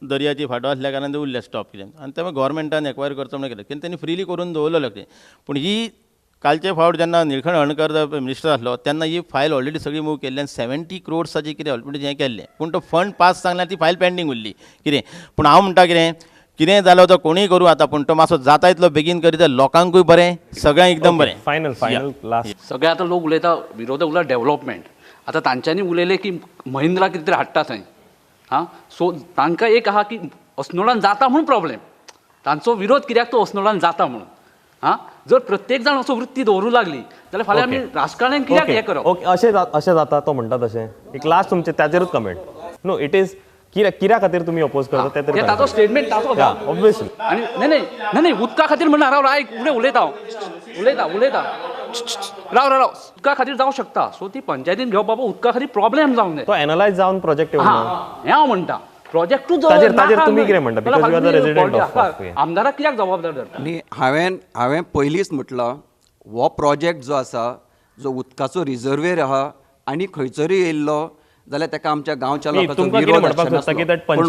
दर्याची फाटो आसल्या कारणान ते उरले स्टॉप कितें आनी तें गोवोरमेंटान एक्वायर करचो म्हणून केलें कित्याक तेणी फ्रिली करून दवरलेलो कितें. पूण ही कालचे फावट जेन्ना निळकंठ हळर्णकर मिनिस्टर आसलो तेन्ना ही फायल ऑलरेडी सगळी मूव केल्ली आनी 70 crores कितें ऑलरेडी हें केल्लें. पूण तो फंड पास सांगल्यार ती फायल पेंडींग उरली कितें. पूण हांव म्हणटा कितें जालो तो कोणीय करूं आतां, पूण तो मातसो जाता इतलो बेगीन करीत लोकांकूय बरें, सगळ्यांक एकदम बरें. फायनल लास्ट सगळे आतां लोक उलयता विरोधक उलयता डेव्हलपमेंट. आतां तांच्यांनी उलयलें की महिंद्रा कितें तरी हाडटा थंय. हां सो तांकां एक आहा की अस्नोडान जाता म्हणून प्रॉब्लेम. तांचो विरोध कित्याक तो अस्नोडान जाता म्हणून. हां जर प्रत्येक जाण असो वृत्ती दवरूं लागली जाल्यार फाल्यां आमी राजकारण्यांक कित्याक हें करप. ओके अशें जाता तो म्हणटा तशें. एक लास्ट तुमचें ताजेरूच कमेंट. नो इट इज कित्या खातीर तुमी अपोज करता ते तरी ताचो स्टेटमेंट ताचो ऑब्वियसली. आनी नाही उदका खातीर म्हणना राव आयक फुडें उलयता राव उदका खातीर जावं शकता. सो ती पंचायतीन घेवप बाबा उदका खातीर प्रॉब्लेम जावंक जाय. तो एनालायज जावन प्रोजेक्ट येवं हें हांव म्हणटा. प्रोजेक्टूच ताजेर तुमी कितें म्हणटा because you are the resident of आमदाराक कित्याक जबाबदार धरता. आनी हांवें पयलींच म्हटलां हो प्रोजेक्ट जो आसा जो उदकाचो रिजर्वेर आहा आनी खंयसरूय येयल्लो जाल्यार ताका आमच्या गांवच्या लोकांचो विरोध आसनासलो.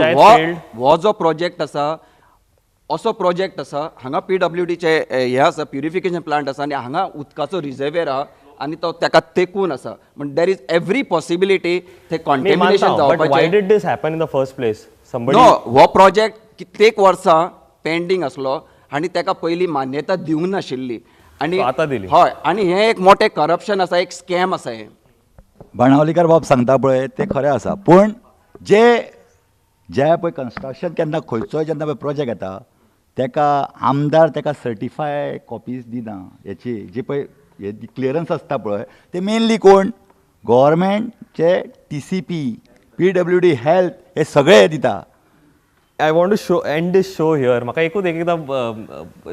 हो जो प्रोजेक्ट आसा असो प्रोजेक्ट आसा हांगा PWDचे हे आसा प्युरिफिकेशन प्लांट आसा आनी हांगा उदकाचो रिजर्वेर आहा आनी तो ताका तेकून आसा. म्हण देर इज एवरी पॉसिबिलिटी थंय कॉन्टेमिनेशन जावपाचें. Why did this happen in the first place. No हो प्रोजेक्ट कित्येक वर्सां पेंडींग आसलो आनी ताका पयलीं मान्यता दिवंक नाशिल्ली आनी आतां दिली. हय आनी हें एक मोठें करप्शन आसा, एक स्कॅम आसा हें. बाणावलीकर बाब सांगता पळय तें खरें आसा. पूण जे पळय कन्स्ट्रक्शन केन्ना खंयचोय जेन्ना पळय प्रोजेक्ट येता ताका आमदार ताका सर्टिफाय कॉपीज दिना. हेची जी पळय हे क्लियरन्स आसता पळय ते मेनली कोण गव्हर्मेंटचे TCP PWD हेल्थ हे सगळे दिता. I want to end this show here. म्हाका एकदां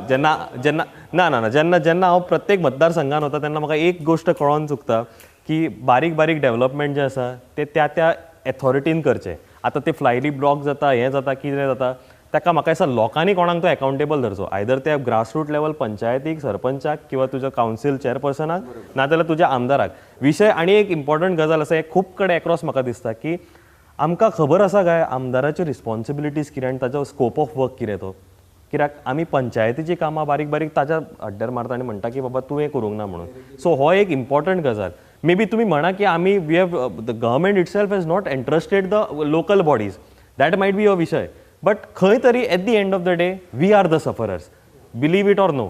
जेन्ना हांव प्रत्येक मतदारसंघान वता तेन्ना म्हाका एक गोश्ट कळोन चुकता की बारीक डेव्हलपमेंट जें आसा तें त्या एथॉरिटीन करचें. आतां ते फ्लायली ब्लॉक जाता हें जाता कितें जाता ताका म्हाका दिसता लोकांनी कोणाक तो एकावंटेबल धरचो. आयदर त्या ग्रासरूट लेवल पंचायतीक सरपंचाक किंवा तुज्या कावन्सील चेअरपर्सनाक नाजाल्यार तुज्या आमदाराक. विशय आनी एक इम्पॉर्टंट गजाल आसा हे खूब कडेन एक्रॉस म्हाका दिसता की आमकां खबर आसा काय आमदाराच्यो रिस्पॉन्सिबिलिटीज कितें आनी ताचो स्कोप ऑफ वर्क कितें तो. कित्याक आमी पंचायतीची कामां बारीक ताच्या हड्ड्यार मारता आनी म्हणटा की बाबा तुवें करूंक ना म्हणून. सो हो एक इम्पॉर्टंट गजाल. मे बी तुमी म्हणा की आमी we have the government itself has not interested the local bodies. That might be a विशय. बट खंय तरी at the end of the day we are the sufferers. Believe it or no.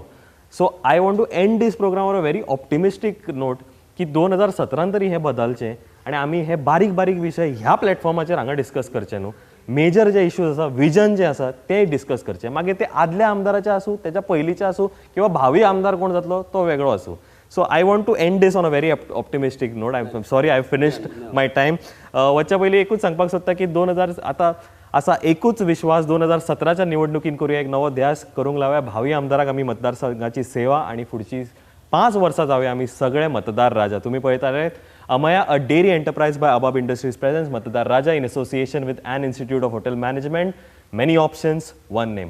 So I want to end these program on a very optimistic note की 2017 तरी हें बदलचें आनी आमी हे बारीक विशय ह्या प्लॅटफॉर्माचेर हांगा डिस्कस करचे न्हू. मेजर जे इश्यूज आसा विजन जे आसा ते डिस्कस करचे. मागीर ते आदल्या आमदाराचे आसूं तेच्या पयलींचे आसूं किंवा भावी आमदार कोण जातलो तो वेगळो आसूं. So I want to end this on a very optimistic note. I am sorry I finished my time. वचच्या पयलीं एकूच सांगपाक सोदता की 2000 आतां असा एकूच विश्वास 2017च्या निवडणुकीन करूया. एक नवो ध्यास करूंक लावया. भावी आमदाराक आमी मतदारसंघाची सेवा आनी फुडची 5 वर्सां जावया आमी सगळे मतदार राजा. तुम्ही पळयताले Amaya a dairy enterprise by अबाब इंडस्ट्रीज प्रेझेंट्स मतदार राजा in association with an institute of hotel management. Many options, one name.